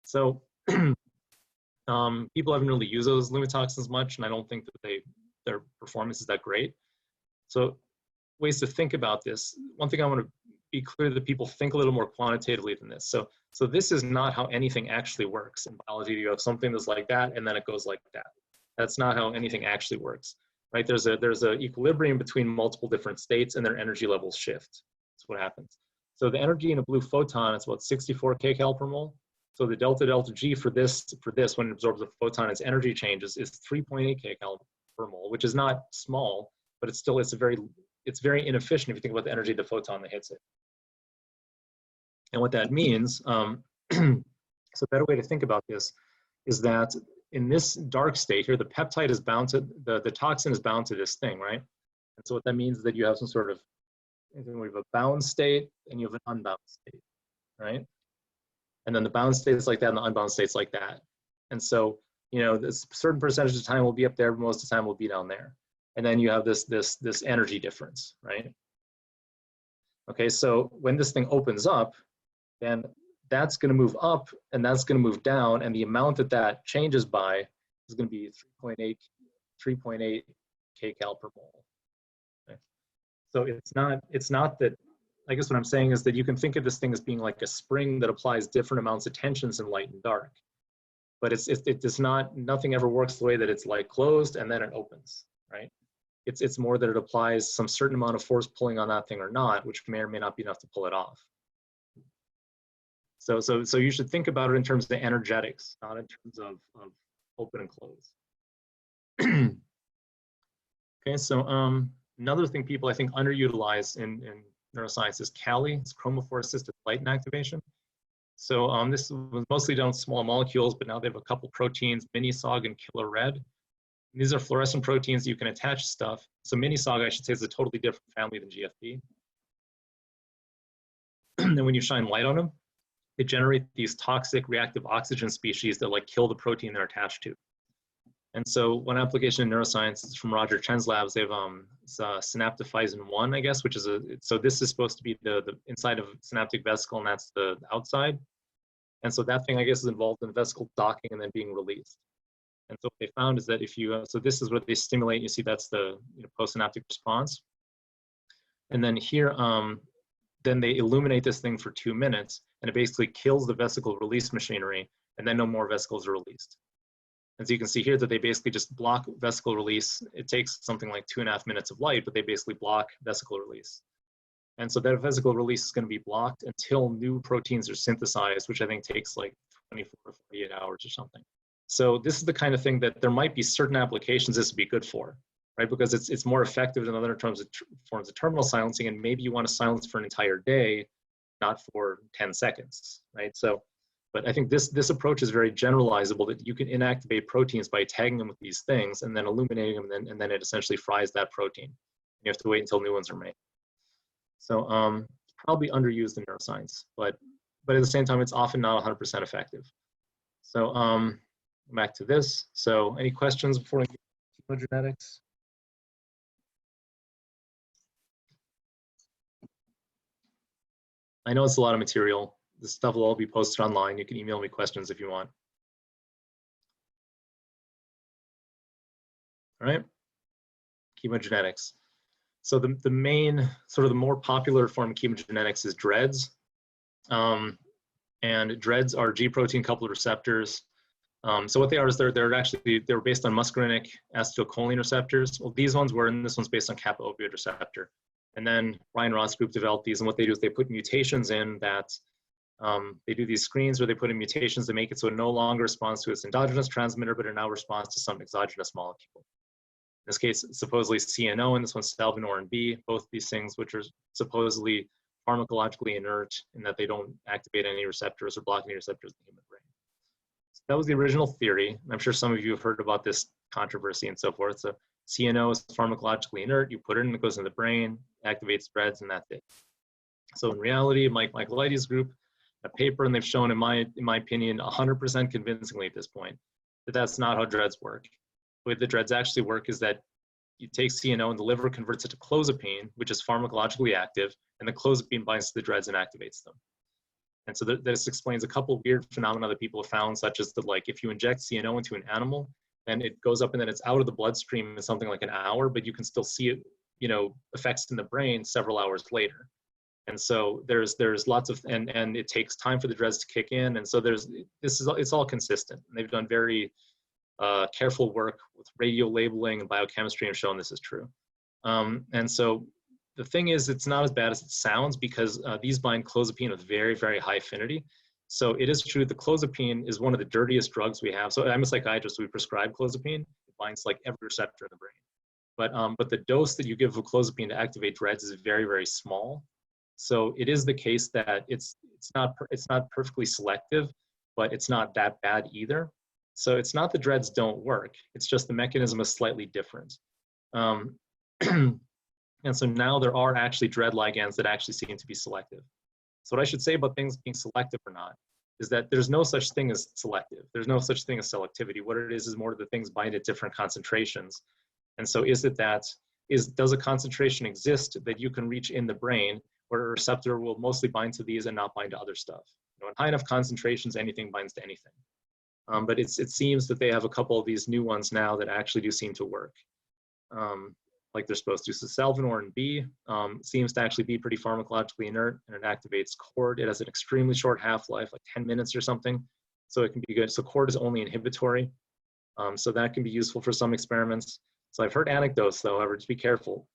So people haven't really used those luminotoxins much, and I don't think that their performance is that great. So ways to think about this. One thing I want to be clear that people think a little more quantitatively than this. So this is not how anything actually works. In biology, you have something that's like that, and then it goes like that. That's not how anything actually works, right? There's a equilibrium between multiple different states, and their energy levels shift. That's what happens. So the energy in a blue photon is about 64 kcal per mole. So the delta G for this when it absorbs a photon, its energy changes is 3.8 kcal per mole, which is not small, but it's very inefficient if you think about the energy of the photon that hits it. And what that means, so a better way to think about this is that in this dark state here, the peptide is bound to, the toxin is bound to this thing, right? And so what that means is that you have some sort of, we have a bound state and you have an unbound state, right? And then the bound state is like that and the unbound state's like that. And so, you know, this certain percentage of the time will be up there, but most of the time will be down there. And then you have this energy difference, right? Okay, so when this thing opens up, then that's going to move up and that's going to move down, and the amount that changes by is going to be 3.8 kcal per mole. Okay. So it's not that, I guess what I'm saying is that you can think of this thing as being like a spring that applies different amounts of tensions in light and dark. but it does not, nothing ever works the way that it's like closed and then it opens, right? It's more that it applies some certain amount of force pulling on that thing or not, which may or may not be enough to pull it off. So you should think about it in terms of the energetics, not in terms of open and close. Okay, so another thing people I think underutilize in neuroscience is Cali, it's chromophore-assisted light activation. So this was mostly done with small molecules, but now they have a couple proteins, minisog and killer red. These are fluorescent proteins you can attach stuff. So minisog, I should say, is a totally different family than GFP. And then when you shine light on them, they generate these toxic reactive oxygen species that like kill the protein they're attached to. And so one application in neuroscience is from Roger Chen's labs. They have synaptophysin 1, I guess, which is so this is supposed to be the inside of synaptic vesicle, and that's the outside. And so that thing, I guess, is involved in vesicle docking and then being released. And so what they found is that if you, so this is what they stimulate, you see that's the postsynaptic response. And then here, then they illuminate this thing for 2 minutes, and it basically kills the vesicle release machinery, and then no more vesicles are released. And so you can see here that they basically just block vesicle release. It takes something like 2.5 minutes of light, but they basically block vesicle release. And so that vesicle release is going to be blocked until new proteins are synthesized, which I think takes like 24 to 48 hours or something. So this is the kind of thing that there might be certain applications this would be good for, right? Because it's more effective than other forms of terminal silencing, and maybe you want to silence for an entire day, not for 10 seconds, right? So, but I think this approach is very generalizable, that you can inactivate proteins by tagging them with these things and then illuminating them, and then it essentially fries that protein. You have to wait until new ones are made. So probably underused in neuroscience, but at the same time, it's often not 100% effective. So back to this. So any questions before we get to chemogenetics? I know it's a lot of material. This stuff will all be posted online. You can email me questions if you want. All right, chemogenetics. So the main, sort of the more popular form of chemogenetics is DREADS. And DREADS are G protein coupled receptors. So what they are is they're based on muscarinic acetylcholine receptors. Well, these ones were, and this one's based on kappa opioid receptor. And then Ryan Roth's group developed these, and what they do is they put mutations in that, they do these screens where they put in mutations to make it so it no longer responds to its endogenous transmitter, but it now responds to some exogenous molecule. In this case, supposedly CNO, and this one's salvinorin B, both these things which are supposedly pharmacologically inert in that they don't activate any receptors or block any receptors in the human brain. So that was the original theory. I'm sure some of you have heard about this controversy and so forth. So CNO is pharmacologically inert. You put it in, it goes in the brain, activates threads, and that's it. So in reality, Mike Michaelides' group, a paper, and they've shown, in my opinion, 100% convincingly at this point, that that's not how DREADS work. The way the DREADS actually work is that you take CNO and the liver converts it to clozapine, which is pharmacologically active, and the clozapine binds to the DREADS and activates them. And so this explains a couple of weird phenomena that people have found, such as that, like, if you inject CNO into an animal, then it goes up and then it's out of the bloodstream in something like an hour, but you can still see it, effects in the brain several hours later. And so there's lots of, and it takes time for the DREADS to kick in. And so it's all consistent. And they've done very careful work with radio labeling and biochemistry and shown this is true. And so the thing is, it's not as bad as it sounds, because these bind clozapine with very, very high affinity. So it is true the clozapine is one of the dirtiest drugs we have. So I'm a psychiatrist, we prescribe clozapine. It binds like every receptor in the brain. But the dose that you give of clozapine to activate DREADS is very, very small. So it is the case that it's not perfectly selective, but it's not that bad either. So it's not the DREADS don't work. It's just the mechanism is slightly different. And so now there are actually DREAD ligands that actually seem to be selective. So what I should say about things being selective or not is that there's no such thing as selective. There's no such thing as selectivity. What it is more the things bind at different concentrations. And so does a concentration exist that you can reach in the brain where a receptor will mostly bind to these and not bind to other stuff? In high enough concentrations, anything binds to anything. But it seems that they have a couple of these new ones now that actually do seem to work like they're supposed to. So salvinorin B seems to actually be pretty pharmacologically inert, and it activates cord. It has an extremely short half-life, like 10 minutes or something. so it can be good. So cord is only inhibitory. So that can be useful for some experiments. So I've heard anecdotes though, however, just be careful.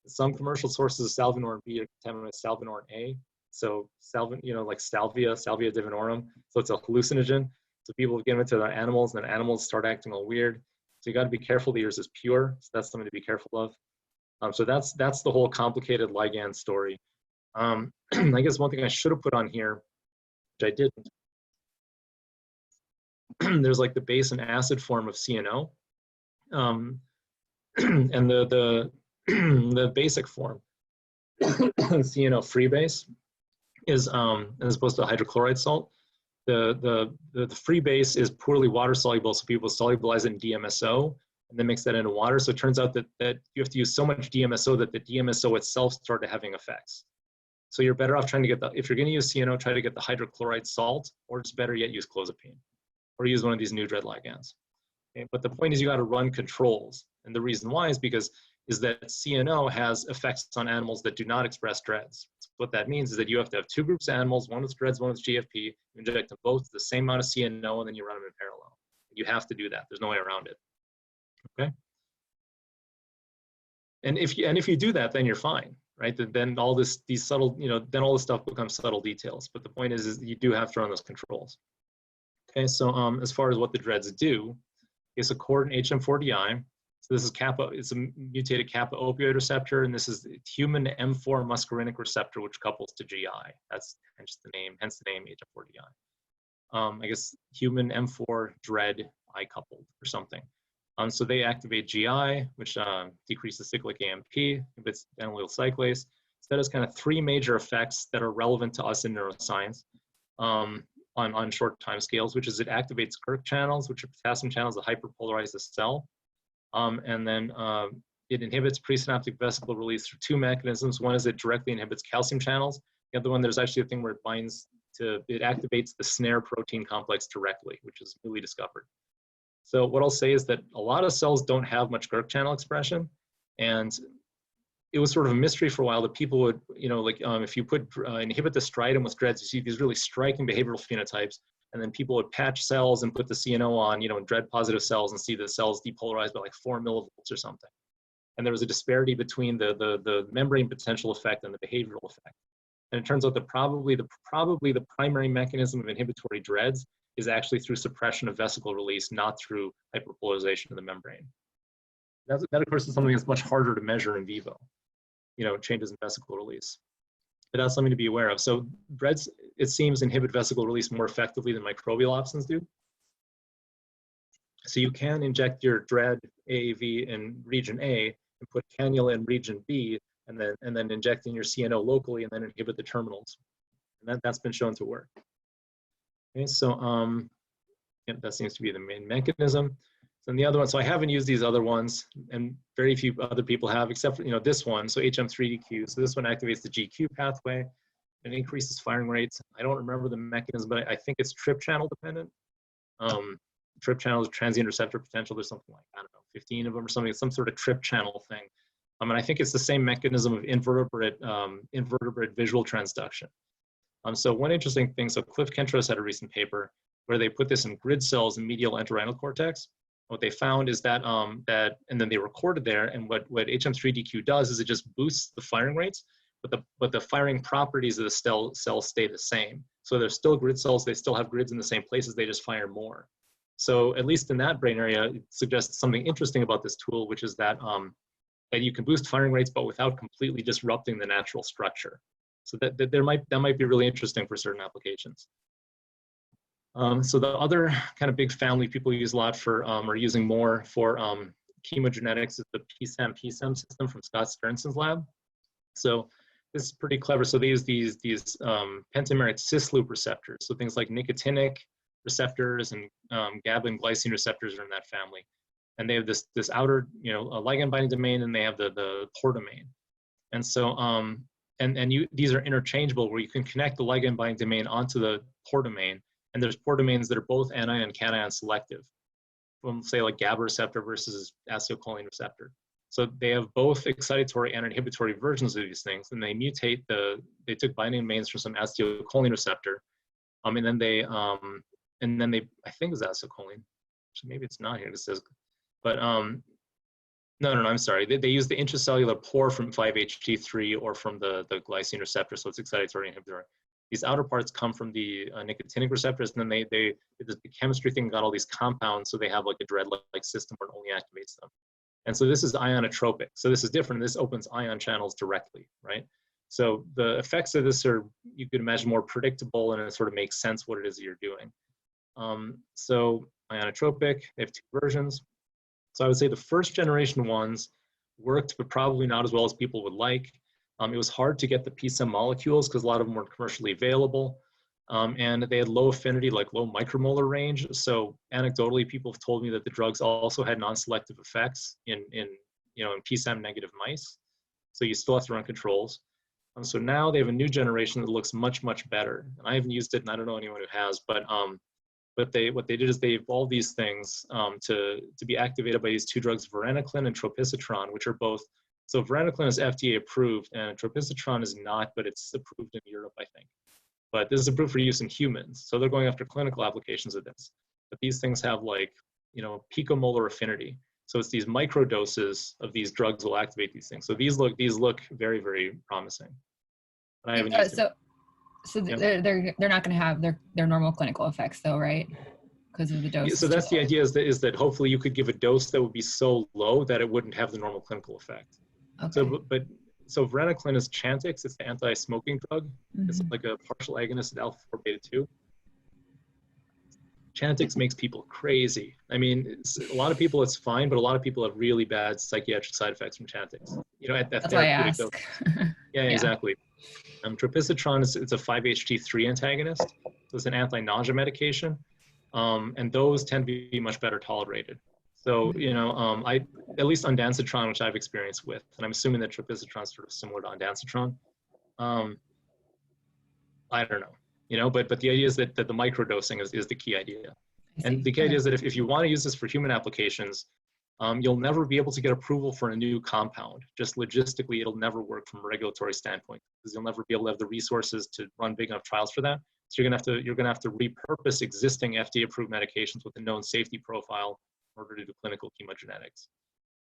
Some commercial sources of salvinorin B are contaminated with salvinorin A. So like salvia divinorum. So it's a hallucinogen. So people give it to their animals, and then animals start acting all weird. So you got to be careful that yours is pure. So that's something to be careful of. So that's the whole complicated ligand story. I guess one thing I should have put on here, which I didn't, there's like the base and acid form of CNO, and the basic form, CNO free base, is as opposed to hydrochloride salt. The free base is poorly water soluble, so people solubilize it in DMSO and then mix that into water. So it turns out that you have to use so much DMSO that the DMSO itself started having effects. So you're better off trying to get if you're going to use CNO, try to get the hydrochloride salt, or it's better yet use clozapine, or use one of these new dread ligands. Okay? But the point is you got to run controls. And the reason why is that CNO has effects on animals that do not express dreads. So what that means is that you have to have two groups of animals, one with dreads, one with GFP, you inject them both the same amount of CNO, and then you run them in parallel. You have to do that. There's no way around it. Okay? And if you do that, then you're fine, right? Then all these subtle, then all this stuff becomes subtle details. But the point is you do have to run those controls. Okay, so as far as what the dreads do, it's a cord and HM4DI. So this is kappa, it's a mutated kappa opioid receptor, and this is the human M4 muscarinic receptor, which couples to GI. That's hence the name HM4DI. I guess human M4 dread I coupled or something. So they activate GI, which decreases cyclic AMP, inhibits adenylyl cyclase. So that has kind of three major effects that are relevant to us in neuroscience on short time scales, which is it activates KIRK channels, which are potassium channels that hyperpolarize the cell. And then it inhibits presynaptic vesicle release through two mechanisms. One is it directly inhibits calcium channels. The other one, there's actually a thing where it activates the snare protein complex directly, which is newly discovered. So what I'll say is that a lot of cells don't have much KIRK channel expression. And it was sort of a mystery for a while that people would, if you inhibit the striatum with dreads, you see these really striking behavioral phenotypes. And then people would patch cells and put the CNO on, in dread positive cells and see the cells depolarize by like 4 millivolts or something. And there was a disparity between the membrane potential effect and the behavioral effect. And it turns out that probably the primary mechanism of inhibitory dreads is actually through suppression of vesicle release, not through hyperpolarization of the membrane. That of course is something that's much harder to measure in vivo, changes in vesicle release. But that's something to be aware of. So dreads, it seems, inhibit vesicle release more effectively than microbial opsins do. So you can inject your dread AAV in region A and put cannula in region B, and then inject in your CNO locally and then inhibit the terminals. And that's been shown to work. Okay, so that seems to be the main mechanism. And the other one, so I haven't used these other ones, and very few other people have, except for this one, so HM3DQ. So this one activates the GQ pathway and increases firing rates. I don't remember the mechanism, but I think it's TRP channel dependent. TRP channel is transient receptor potential. There's something like, I don't know, 15 of them or something, some sort of TRP channel thing. And I think it's the same mechanism of invertebrate visual transduction. So one interesting thing, so Cliff Kentros had a recent paper where they put this in grid cells in medial entorhinal cortex. What they found is that, and then they recorded there, and what HM3DQ does is it just boosts the firing rates, but the firing properties of the cells stay the same. So they're still grid cells, they still have grids in the same places, they just fire more. So at least in that brain area, it suggests something interesting about this tool, which is that, that you can boost firing rates, but without completely disrupting the natural structure. So that might be really interesting for certain applications. So the other kind of big family people use a lot for, or using more for chemogenetics is the PSAM system from Scott Sternsen's lab. So this is pretty clever. So they use these pentameric cis loop receptors. So things like nicotinic receptors and GABA and glycine receptors are in that family. And they have this outer, a ligand binding domain, and they have the pore domain. And so, these are interchangeable, where you can connect the ligand binding domain onto the pore domain. And there's pore domains that are both anion and cation selective, from say like GABA receptor versus acetylcholine receptor. So they have both excitatory and inhibitory versions of these things, and they mutate they took binding domains from some acetylcholine receptor, and then they then I think it's acetylcholine. Actually, maybe it's not here. It says, but no, I'm sorry. They use the intracellular pore from 5-HT3 or from the glycine receptor, so it's excitatory inhibitor. These outer parts come from the nicotinic receptors, and then the chemistry thing got all these compounds, so they have like a dread-like system where it only activates them. And so this is ionotropic. So this is different. This opens ion channels directly, right? So the effects of this are, you could imagine, more predictable, and it sort of makes sense what it is that you're doing. So ionotropic, they have 2 versions. So I would say the first generation ones worked, but probably not as well as people would like. It was hard to get the PSM molecules because a lot of them weren't commercially available. And they had low affinity, like low micromolar range. So anecdotally, people have told me that the drugs also had non-selective effects in PSM negative mice. So you still have to run controls. So now they have a new generation that looks much, much better. And I haven't used it, and I don't know anyone who has, but what they did is they evolved these things to be activated by these 2 drugs, varenicline and tropiscitron, which are both, so varenicline is FDA approved and tropiscitron is not, but it's approved in Europe, I think. But this is approved for use in humans. So they're going after clinical applications of this. But these things have like, picomolar affinity. So it's these micro doses of these drugs will activate these things. So these look very, very promising. But I haven't used them. So they're not going to have their normal clinical effects though, right? Because of the dose. Yeah, so that's the idea, is that hopefully you could give a dose that would be so low that it wouldn't have the normal clinical effect. Okay. So varenicline is Chantix. It's the anti-smoking drug. It's like a partial agonist at alpha-4 beta-2. Chantix makes people crazy. I mean, a lot of people it's fine, but a lot of people have really bad psychiatric side effects from Chantix. At that therapeutic dose. Yeah, exactly. Tropiscitron it's a 5-HT3 antagonist. So it's an anti-nausea medication, and those tend to be much better tolerated. So at least ondansetron, which I've experienced with, and I'm assuming that tropiscitron is sort of similar to ondansetron. I don't know, but the idea is that the microdosing is the key idea. And the key idea is that if you want to use this for human applications, you'll never be able to get approval for a new compound. Just logistically, it'll never work from a regulatory standpoint because you'll never be able to have the resources to run big enough trials for that. So you're gonna have to repurpose existing FDA-approved medications with a known safety profile in order to do clinical chemogenetics.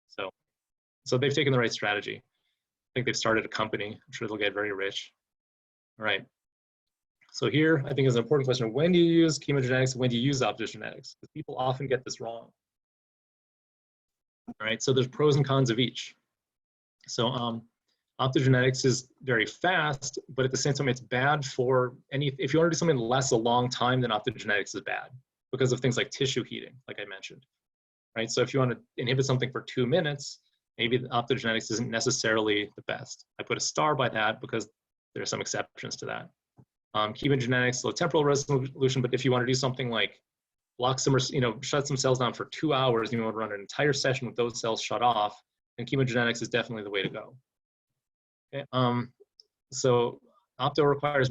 So they've taken the right strategy. I think they've started a company. I'm sure they'll get very rich. All right. So here, I think is an important question. When do you use chemogenetics and when do you use optogenetics? Because people often get this wrong. All right, so there's pros and cons of each. So optogenetics is very fast, but at the same time, it's bad for if you want to do something that lasts a long time, then optogenetics is bad because of things like tissue heating, like I mentioned. Right, so if you want to inhibit something for 2 minutes, maybe the optogenetics isn't necessarily the best. I put a star by that because there are some exceptions to that. Chemogenetics, low temporal resolution, but if you want to do something like block some, shut some cells down for 2 hours, you want to run an entire session with those cells shut off, then chemogenetics is definitely the way to go. Okay. So opto requires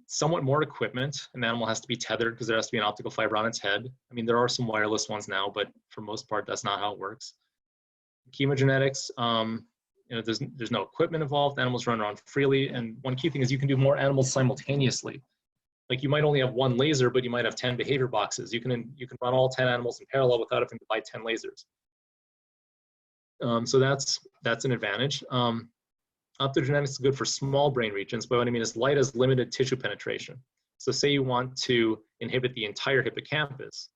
somewhat more equipment. An animal has to be tethered because there has to be an optical fiber on its head. I mean, there are some wireless ones now, but for most part, that's not how it works. Chemogenetics, there's no equipment involved. Animals run around freely, and one key thing is you can do more animals simultaneously. Like you might only have 1 laser, but you might have 10 behavior boxes. You can run all 10 animals in parallel without having to buy 10 lasers. So that's an advantage. Optogenetics is good for small brain regions, but what I mean is light has limited tissue penetration. So say you want to inhibit the entire hippocampus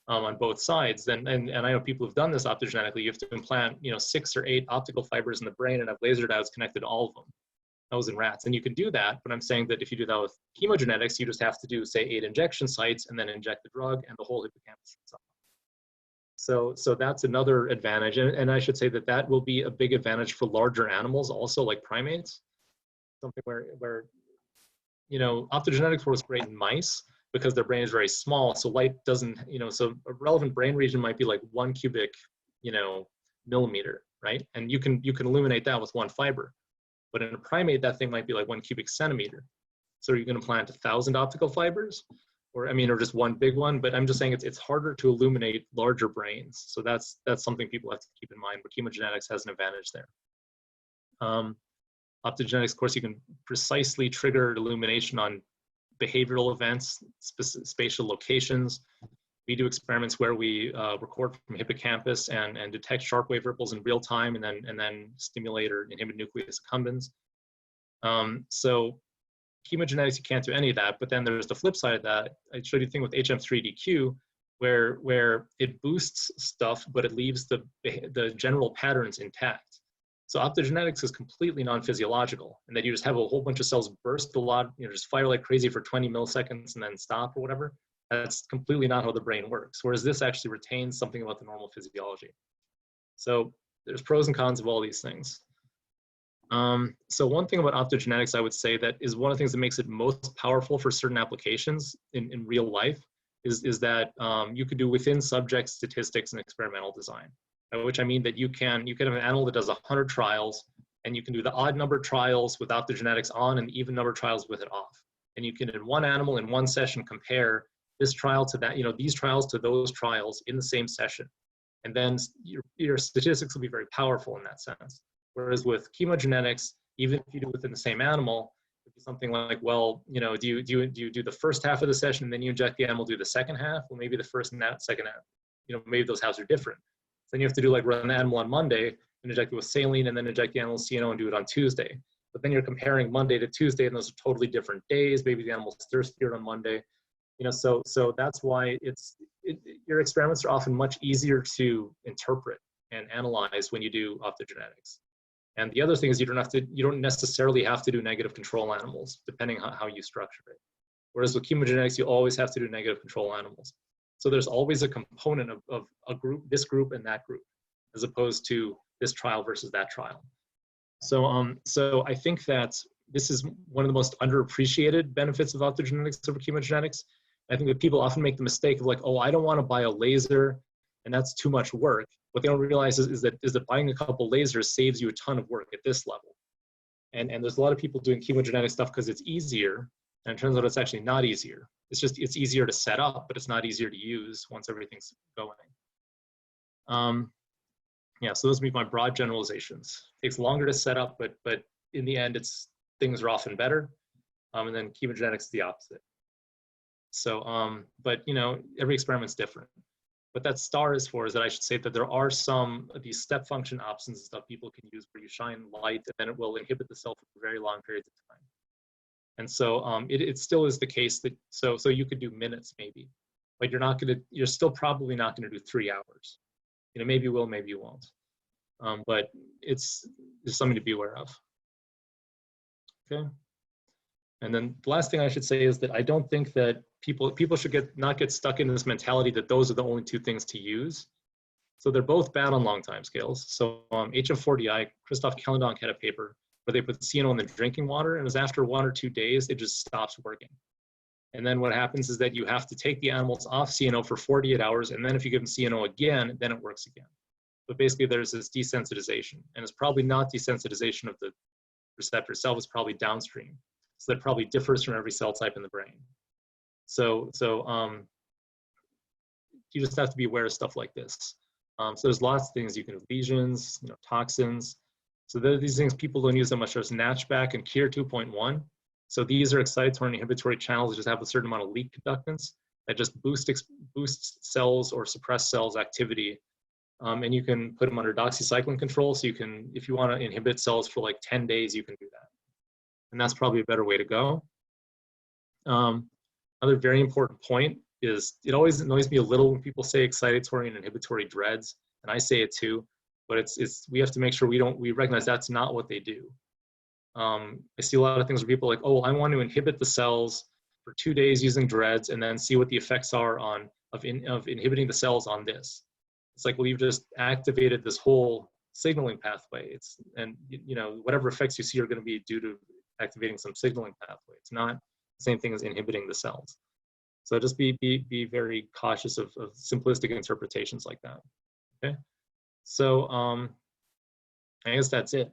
on both sides, then and I know people who've done this optogenetically, you have to implant 6 or 8 optical fibers in the brain and have laser diodes connected to all of them. That was in rats, and you can do that, but I'm saying that if you do that with chemogenetics, you just have to do, say, 8 injection sites and then inject the drug and the whole hippocampus itself. So that's another advantage, and I should say that will be a big advantage for larger animals also, like primates. Something where optogenetics works great in mice because their brain is very small, so light doesn't, so a relevant brain region might be like 1 cubic, millimeter, right? And you can illuminate that with 1 fiber. But in a primate, that thing might be like 1 cubic centimeter. So you're going to plant 1,000 optical fibers, or just 1 big one. But I'm just saying it's harder to illuminate larger brains. So that's something people have to keep in mind. But chemogenetics has an advantage there. Optogenetics, of course, you can precisely trigger illumination on behavioral events, spatial locations. We do experiments where we record from hippocampus and detect sharp wave ripples in real time, and then stimulate or inhibit nucleus accumbens. So chemogenetics, you can't do any of that. But then there's the flip side of that. I showed you a thing with HM3DQ where it boosts stuff, but it leaves the general patterns intact. So optogenetics is completely non-physiological, and that you just have a whole bunch of cells burst a lot, just fire like crazy for 20 milliseconds and then stop or whatever. That's completely not how the brain works. Whereas this actually retains something about the normal physiology. So there's pros and cons of all these things. So one thing about optogenetics, I would say, that is one of the things that makes it most powerful for certain applications in real life is that you could do within subject statistics and experimental design. By which I mean that you can have an animal that does 100 trials, and you can do the odd number trials with optogenetics on and the even number trials with it off. And you can, in one animal in one session, compare this trial to that, these trials to those trials in the same session. And then your statistics will be very powerful in that sense. Whereas with chemogenetics, even if you do it within the same animal, it'd be something like, well, do you do the first half of the session and then you inject the animal, do the second half? Well, maybe the first and that second half, maybe those halves are different. So then you have to do like run the animal on Monday and inject it with saline and then inject the animal with CNO and do it on Tuesday. But then you're comparing Monday to Tuesday, and those are totally different days. Maybe the animal's thirstier on Monday. So that's why your experiments are often much easier to interpret and analyze when you do optogenetics. And the other thing is you don't necessarily have to do negative control animals, depending on how you structure it. Whereas with chemogenetics, you always have to do negative control animals. So there's always a component of a group, this group and that group, as opposed to this trial versus that trial. So so I think that this is one of the most underappreciated benefits of optogenetics over chemogenetics. I think that people often make the mistake of like, oh, I don't want to buy a laser and that's too much work. What they don't realize is that buying a couple lasers saves you a ton of work at this level. And there's a lot of people doing chemogenetic stuff because it's easier, and it turns out it's actually not easier. It's easier to set up, but it's not easier to use once everything's going. Yeah, so those would be my broad generalizations. It takes longer to set up, but in the end, things are often better. And then chemogenetics is the opposite. So, but every experiment's different. What that star is for is that I should say that there are some of these step function options and stuff people can use where you shine light and then it will inhibit the cell for very long periods of time. And so it still is the case that, so you could do minutes maybe, but you're still probably not gonna do 3 hours. Maybe you will, maybe you won't. But there's something to be aware of. Okay. And then the last thing I should say is that I don't think that people should not get stuck in this mentality that those are the only 2 things to use. So they're both bad on long time scales. So HM4DI, Christoph Kellendonk had a paper where they put CNO in the drinking water, and it was after 1 or 2 days, it just stops working. And then what happens is that you have to take the animals off CNO for 48 hours, and then if you give them CNO again, then it works again. But basically there's this desensitization, and it's probably not desensitization of the receptor itself, it's probably downstream. So that probably differs from every cell type in the brain. So you just have to be aware of stuff like this. So there's lots of things you can have, lesions, toxins. So there are these things people don't use that much. There's Natchback and KIR 2.1. So these are excitatory and inhibitory channels that just have a certain amount of leak conductance that just boosts cells or suppress cells activity. And you can put them under doxycycline control. So you can, if you want to inhibit cells for like 10 days, you can do that. And that's probably a better way to go. Another very important point is it always annoys me a little when people say excitatory and inhibitory dreads, and I say it too, but we have to make sure we recognize that's not what they do. I see a lot of things where people are like, oh, I want to inhibit the cells for 2 days using dreads and then see what the effects are of inhibiting the cells on this. It's like, well, you've just activated this whole signaling pathway. And whatever effects you see are going to be due to activating some signaling pathway. It's not the same thing as inhibiting the cells. So just be very cautious of simplistic interpretations like that. Okay. So I guess that's it.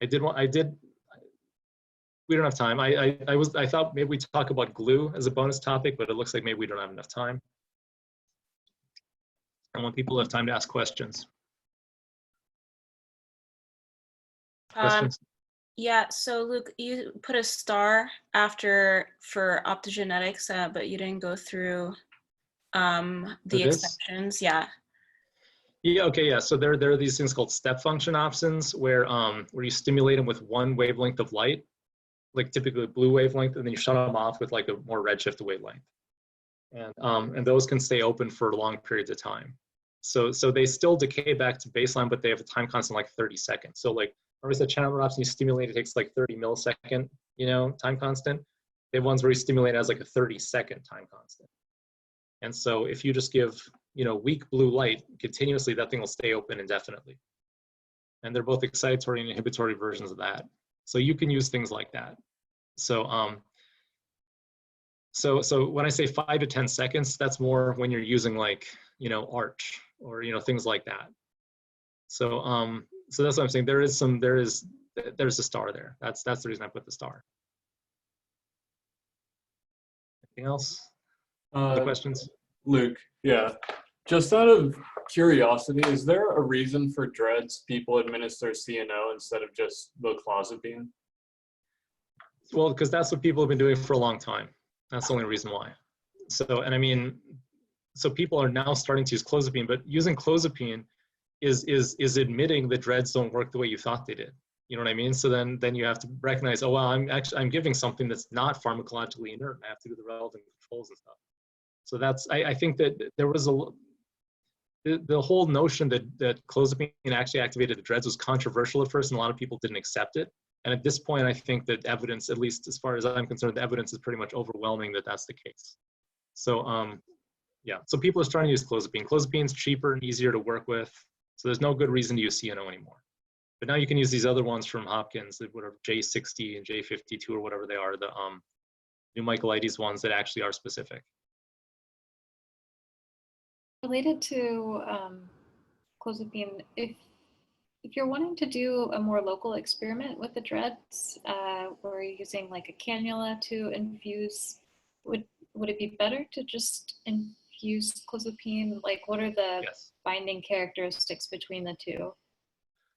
We don't have time. I thought maybe we talk about glue as a bonus topic, but it looks like maybe we don't have enough time. I want people to have time to ask questions. Questions? Yeah, so Luke, you put a star after for optogenetics, but you didn't go through the exceptions. Yeah. Yeah, okay, yeah. So there are these things called step function options where you stimulate them with one wavelength of light, like typically blue wavelength, and then you shut them off with like a more redshift wavelength. And those can stay open for long periods of time. So they still decay back to baseline, but they have a time constant like 30 seconds. So like, remember I said channel option you stimulate, it takes like 30 millisecond, time constant. They have ones where you stimulate as like a 30-second time constant. And so if you just give, weak blue light continuously, that thing will stay open indefinitely. And they're both excitatory and inhibitory versions of that. So you can use things like that. So so when I say 5 to 10 seconds, that's more when you're using like, arch or, things like that. So so that's what I'm saying. There's a star there. That's the reason I put the star. Anything else? Other questions? Luke, yeah. Just out of curiosity, is there a reason for dreads people administer CNO instead of just the clozapine? Well, because that's what people have been doing for a long time. That's the only reason why. So, and I mean, so people are now starting to use clozapine, but using clozapine is admitting that dreads don't work the way you thought they did. You know what I mean? So then you have to recognize, oh, well, I'm giving something that's not pharmacologically inert. I have to do the relevant controls and stuff. So that's, I think that there was the whole notion that clozapine actually activated the dreads was controversial at first, and a lot of people didn't accept it. And at this point, I think that evidence, at least as far as I'm concerned, the evidence is pretty much overwhelming that that's the case. So yeah, so people are starting to use clozapine. Clozapine's cheaper and easier to work with, so there's no good reason to use CNO anymore. But now you can use these other ones from Hopkins, whatever J60 and J52 or whatever they are, the new Michaelides ones that actually are specific. Related to clozapine, if you're wanting to do a more local experiment with the dreads, where you're using like a cannula to infuse, would it be better to just infuse clozapine? Like, what are the binding characteristics between the two?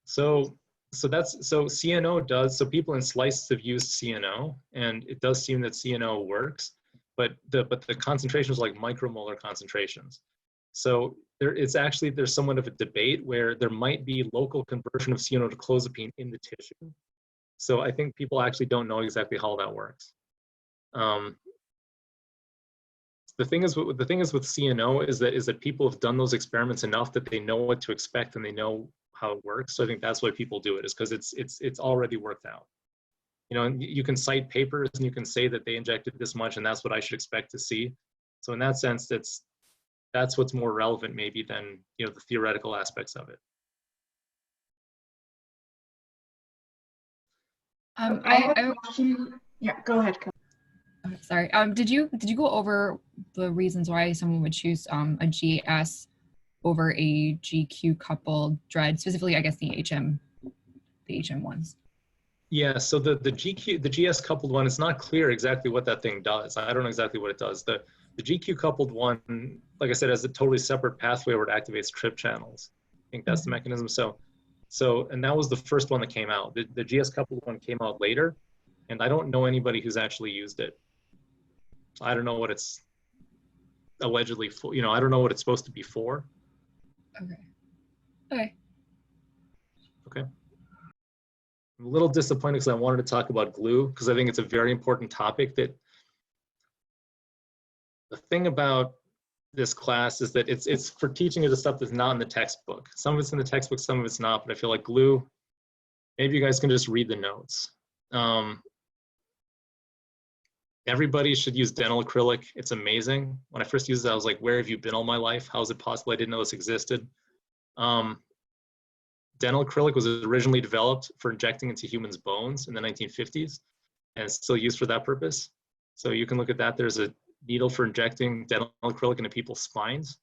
So CNO does, so people in slices have used CNO, and it does seem that CNO works, but the concentrations are like micromolar concentrations. So there's somewhat of a debate where there might be local conversion of CNO to clozapine in the tissue. So I think people actually don't know exactly how that works. The thing is with CNO is that people have done those experiments enough that they know what to expect and they know how it works. So I think that's why people do it, is because it's already worked out. And you can cite papers and you can say that they injected this much and that's what I should expect to see. So in that sense, that's what's more relevant maybe than the theoretical aspects of it. I have a question. Yeah, go ahead. Sorry. Did you go over the reasons why someone would choose a GS over a GQ coupled dread, specifically I guess the HM ones? Yeah, so the GS coupled one, it's not clear exactly what that thing does. I don't know exactly what it does. The GQ coupled one, like I said, has a totally separate pathway where it activates TRP channels. I think that's the mechanism. So and that was the first one that came out. The GS coupled one came out later, and I don't know anybody who's actually used it. I don't know what it's allegedly for, I don't know what it's supposed to be for. Okay. I'm a little disappointed because I wanted to talk about glue, because I think it's a very important topic. That the thing about this class is that it's for teaching you the stuff that's not in the textbook. Some of it's in the textbook, some of it's not, but I feel like glue, maybe you guys can just read the notes. Everybody should use dental acrylic. It's amazing. When I first used it, I was like, where have you been all my life? How is it possible I didn't know this existed? Dental acrylic was originally developed for injecting into humans' bones in the 1950s, and it's still used for that purpose. So you can look at that. There's a needle for injecting dental acrylic into people's spines,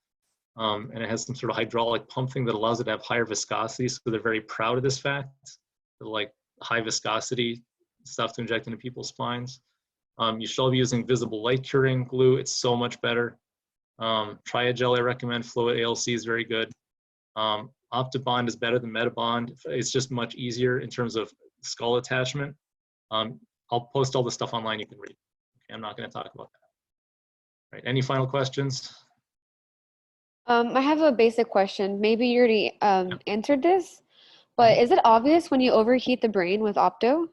and it has some sort of hydraulic pump thing that allows it to have higher viscosity. So they're very proud of this fact. They're like high viscosity stuff to inject into people's spines. You should all be using visible light curing glue. It's so much better. Triagel I recommend. Fluid ALC is very good. Optibond is better than Metabond. It's just much easier in terms of skull attachment. I'll post all the stuff online you can read. Okay, I'm not going to talk about that. Right, any final questions? I have a basic question. Maybe you already answered this, but is it obvious when you overheat the brain with opto?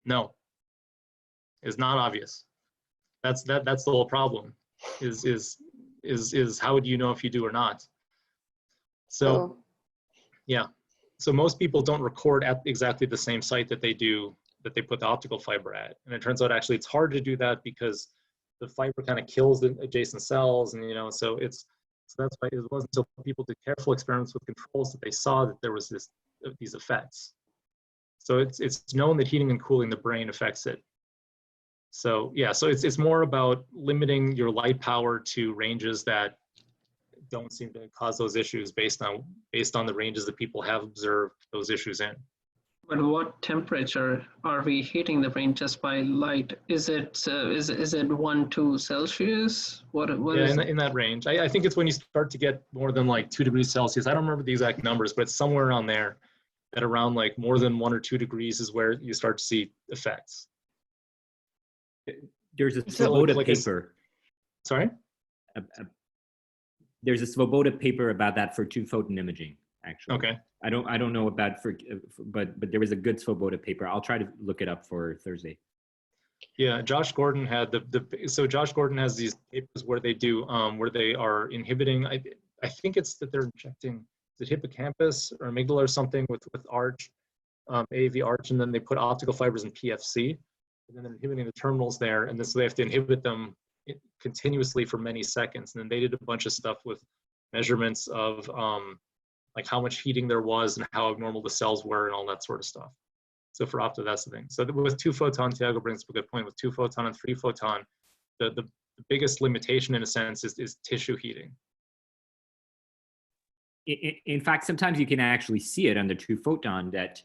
No, it's not obvious. That's the whole problem. Is how would you know if you do or not? So, yeah. So most people don't record at exactly the same site that they put the optical fiber at, and it turns out actually it's hard to do that because the fiber kind of kills the adjacent cells, and so that's why it wasn't until people did careful experiments with controls that they saw that there was these effects. So it's known that heating and cooling the brain affects it. So yeah, so it's more about limiting your light power to ranges that don't seem to cause those issues based on the ranges that people have observed those issues in. But what temperature are we heating the brain just by light? Is it 1-2 Celsius? What Yeah, is in that range. I think it's when you start to get more than like 2 degrees Celsius. I don't remember the exact numbers, but it's somewhere around there. At around like more than 1 or 2 degrees is where you start to see effects. There's a Svoboda paper. Sorry? There's a Svoboda paper about that for 2-photon imaging, actually. Okay. I don't know about but there was a good Svoboda paper. I'll try to look it up for Thursday. Yeah, Josh Gordon had so Josh Gordon has these papers where they do where they are inhibiting. I think it's that they're injecting the hippocampus or amygdala or something with ARCH, AAV ARCH, and then they put optical fibers in PFC, and then they're inhibiting the terminals there, and so they have to inhibit them continuously for many seconds. And then they did a bunch of stuff with measurements of like how much heating there was and how abnormal the cells were and all that sort of stuff. So for opto, that's the thing. So with 2-photon, Tiago brings up a good point. With 2-photon and 3-photon, the biggest limitation in a sense is tissue heating. In fact, sometimes you can actually see it under 2-photon that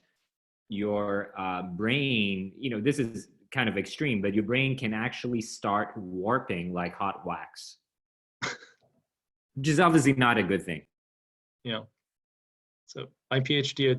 your brain, this is kind of extreme, but your brain can actually start warping like hot wax, which is obviously not a good thing. Yeah. So my PhD,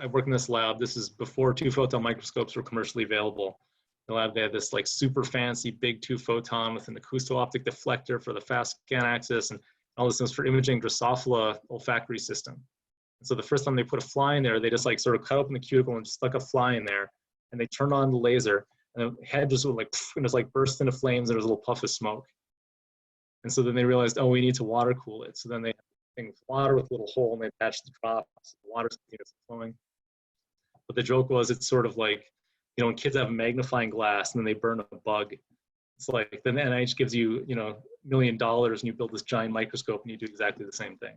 I work in this lab. This is before 2-photon microscopes were commercially available. The lab, they had this like super fancy big 2-photon with an acousto-optic deflector for the fast scan axis, and all this was for imaging Drosophila olfactory system. And so the first time they put a fly in there, they just like sort of cut open the cuticle and stuck a fly in there, and they turned on the laser, and the head just like, and just like burst into flames, and there was a little puff of smoke. And so then they realized, oh, we need to water cool it. So then they with water with a little hole, and they attached the drops. The water's flowing. But the joke was, it's sort of like, when kids have a magnifying glass and then they burn a bug. It's like then the NIH gives you, $1 million and you build this giant microscope and you do exactly the same thing.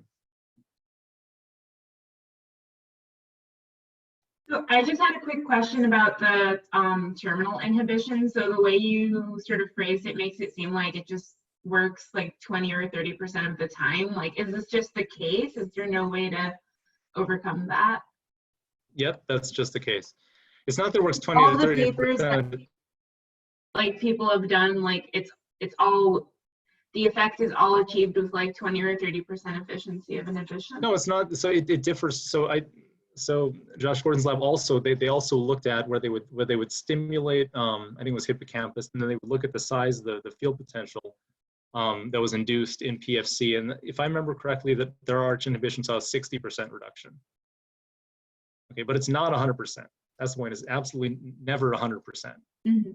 So I just had a quick question about the terminal inhibition. So the way you sort of phrased it makes it seem like it just works like 20 or 30% of the time. Like, is this just the case? Is there no way to overcome that? Yep, that's just the case. It's not that it works 20 all or 30%. The papers that, like people have done, like it's all, the effect is all achieved with like 20 or 30% efficiency of inhibition. No, it's not. So it differs. So Josh Gordon's lab also, they also looked at where they would stimulate, I think it was hippocampus, and then they would look at the size of the field potential that was induced in PFC. And if I remember correctly, that their ARCH inhibition saw a 60% reduction. Okay, but it's not 100%. That's the point, is absolutely never 100%. Mm-hmm.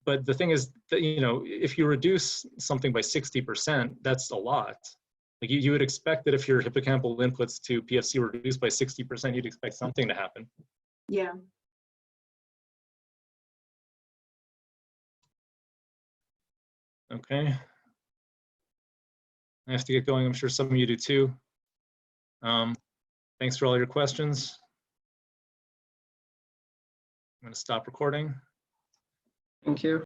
But the thing is that, if you reduce something by 60%, that's a lot. Like you would expect that if your hippocampal inputs to PFC were reduced by 60%, you'd expect something to happen. Yeah. Okay. I have to get going. I'm sure some of you do too. Thanks for all your questions. I'm going to stop recording. Thank you.